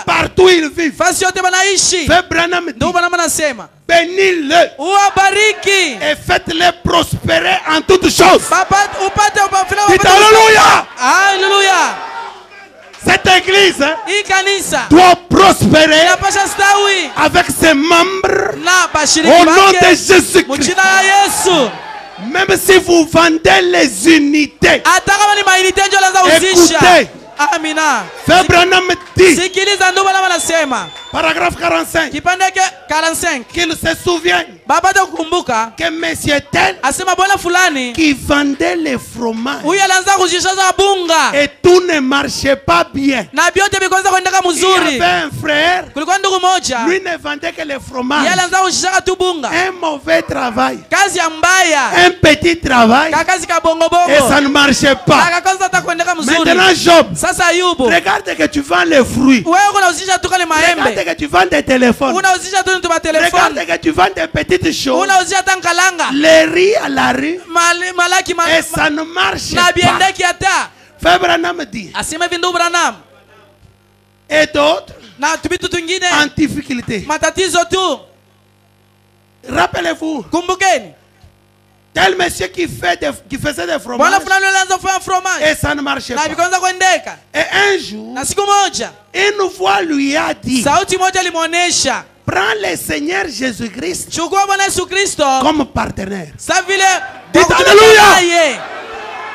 partout où ils vivent. Frère Branham dit, bénis-le et faites-les prospérer en toutes choses. Dites Alléluia. Alléluia. Cette église doit prospérer avec ses membres au nom de Jésus-Christ. Même si vous vendez les unités, écoutez, Frère Branham dit, paragraphe 45, qu'il se souvienne que monsieur tel qui vendait les fromages et tout ne marchait pas bien. Il y avait un frère, lui ne vendait que les fromages. Un mauvais travail, un petit travail, et ça ne marchait pas. Maintenant Job, regarde que tu vends les fruits. Regarde que tu vends des téléphones. Regarde que tu vends des petites choses. Les riz à la rue. Et ça ne marche pas. Frère Branham dit. Et d'autres en difficulté. Rappelez-vous. Tel monsieur qui faisait des fromages et ça ne marchait pas. Et un jour, une voix lui a dit, prends le Seigneur Jésus-Christ comme partenaire. Dites Alléluia.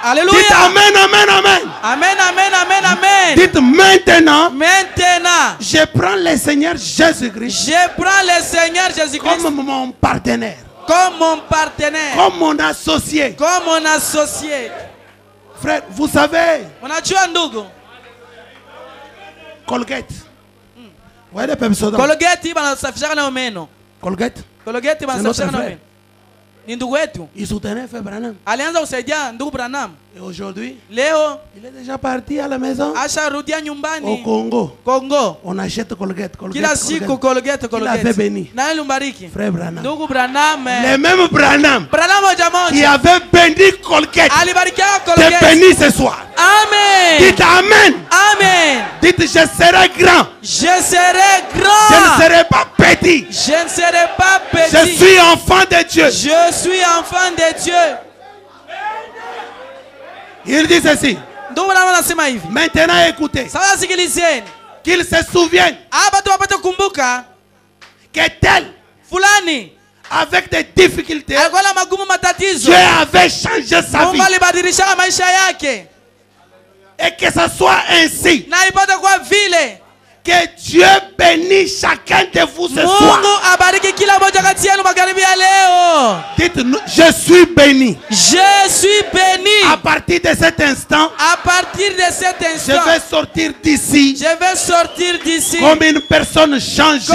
Alléluia. Dites Amen, Amen, Amen. Amen, Amen, Amen, Amen. Dites maintenant. Maintenant. Je prends le Seigneur Jésus-Christ. Je prends le Seigneur Jésus-Christ comme mon partenaire. Comme mon partenaire. Comme mon associé. Comme mon associé. Frère, vous savez. Colgate. Colgate banasafisha na meno. Colgate. Colgate banasafisha na meno. Ni ndugu wetu. Il soutenait Frère Branham. Alianza kusaidia ndugu Branham. Et aujourd'hui, leo, il est déjà parti à la maison. Asharudia nyumbani. Au Congo. Congo. On achète Colgate. Kila siku Colgate. Il avait béni. Na lumbariki. Frère Branham. Ndugu Branham. Les mêmes Branham. Branham moja. Qui avait béni Colgate. Alibarikia Colgate. Te béni ce soir. Amen. Dites Amen. Amen. Dites je serai grand. Je serai grand. Je ne serai pas petit. Je ne serai pas petit. Je suis enfant de Dieu. Je suis enfant de Dieu. Il dit ceci. Maintenant écoutez. Qu'il se souvienne que tel fulani avec des difficultés, Dieu avait changé sa vie. Et que ce soit ainsi. Que Dieu bénisse chacun de vous ce soir. Dites-nous, je suis béni. Je suis béni. À partir de cet instant, je vais sortir d'ici. Comme une personne changée.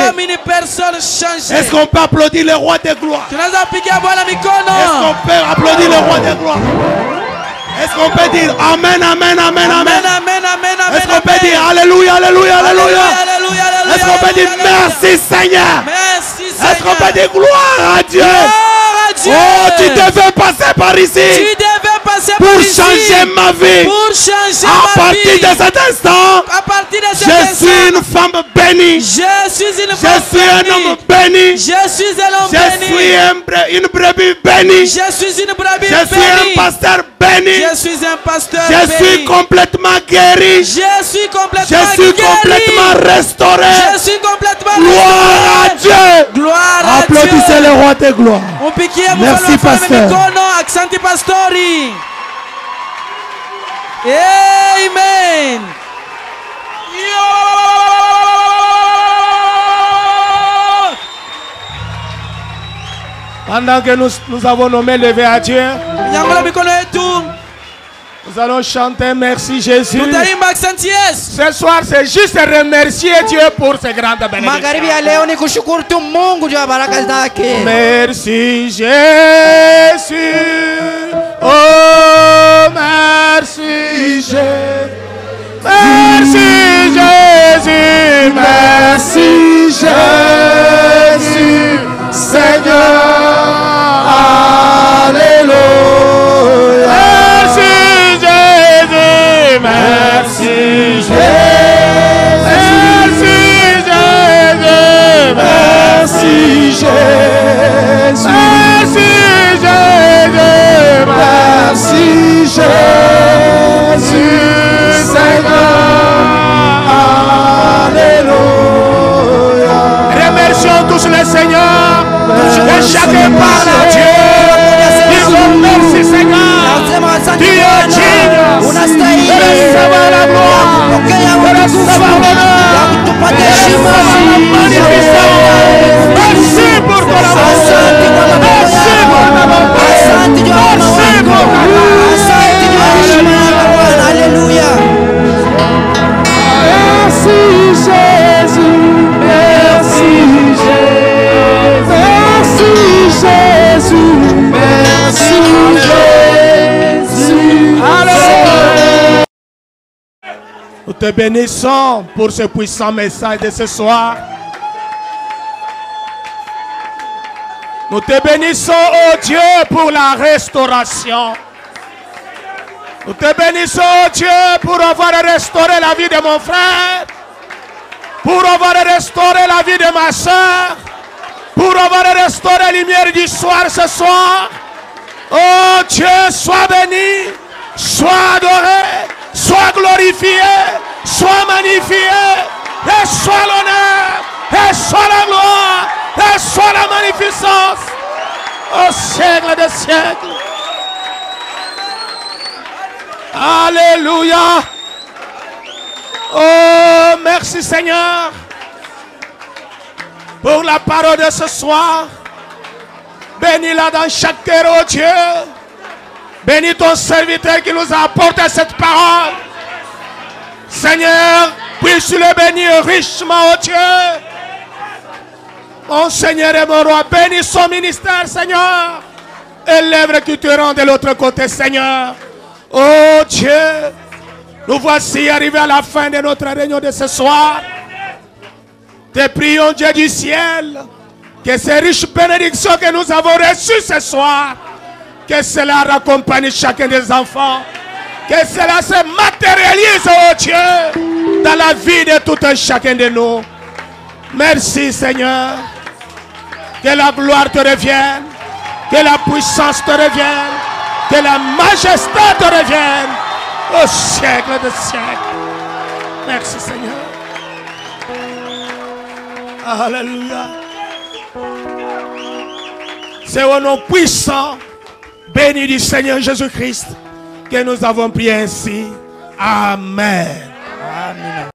Est-ce qu'on peut applaudir le roi de gloire? Est-ce qu'on peut applaudir le roi de gloire? Est-ce qu'on peut dire Amen, Amen, Amen, Amen? Est-ce qu'on peut dire Alléluia, Alléluia, Alléluia? Est-ce qu'on peut dire merci Seigneur? Est-ce qu'on peut dire gloire à Dieu? Oh, tu devais passer par ici pour changer ma vie. À partir de cet instant, je suis une femme bénie. Je suis un homme béni. Je suis une brebis bénie. Je suis un pasteur béni. Je suis complètement guéri. Je suis complètement restauré. Gloire à Dieu. Applaudissez le roi de gloire. Merci pasteur. Amen. Pendant que nous avons nommé levé à Dieu, nous allons chanter merci Jésus. Ce soir, c'est juste remercier Dieu pour ses grandes bénédictions. Merci Jésus. Oh, merci Jésus. Merci Jésus. Merci Jésus. Seigneur. Alléluia. Merci Jésus. Merci Jésus. Merci Jésus. Merci Jésus. Merci Jésus. Seigneur. Alléluia. Remercions tous le Seigneur. Et chacun parle à Dieu. Disons merci Seigneur. Tu es digne de recevoir la gloire, de recevoir l'honneur, de recevoir la magnificence. Merci pour ton amour. Merci pour ta bonté. Merci pour ta grâce. Alléluia. Merci Jésus. Merci Jésus. Merci Jésus. Merci Jésus. Alléluia. Nous te bénissons pour ce puissant message de ce soir. Nous te bénissons, oh Dieu, pour la restauration. Nous te bénissons, oh Dieu, pour avoir restauré la vie de mon frère, pour avoir restauré la vie de ma soeur, pour avoir restauré la lumière du soir ce soir. Oh Dieu, sois béni, sois adoré, sois glorifié, sois magnifié, et sois l'honneur, et sois la gloire, et sois la magnificence au siècle des siècles. Alléluia. Oh, merci Seigneur pour la parole de ce soir. Bénis-la dans chaque cœur, oh Dieu. Bénis ton serviteur qui nous a apporté cette parole. Seigneur, puisses-tu le bénir richement, oh Dieu. Mon Seigneur et mon roi, bénis son ministère, Seigneur. Et l'œuvre qui te rend de l'autre côté, Seigneur. Oh Dieu, nous voici arrivés à la fin de notre réunion de ce soir. Te prions, Dieu du ciel, que ces riches bénédictions que nous avons reçues ce soir, que cela raccompagne chacun des enfants, que cela se matérialise, oh Dieu, dans la vie de tout un chacun de nous. Merci Seigneur, que la gloire te revienne, que la puissance te revienne, que la majesté te revienne au siècle des siècles. Merci Seigneur. Alléluia. C'est au nom puissant, béni du Seigneur Jésus-Christ, que nous avons prié ainsi. Amen. Amen.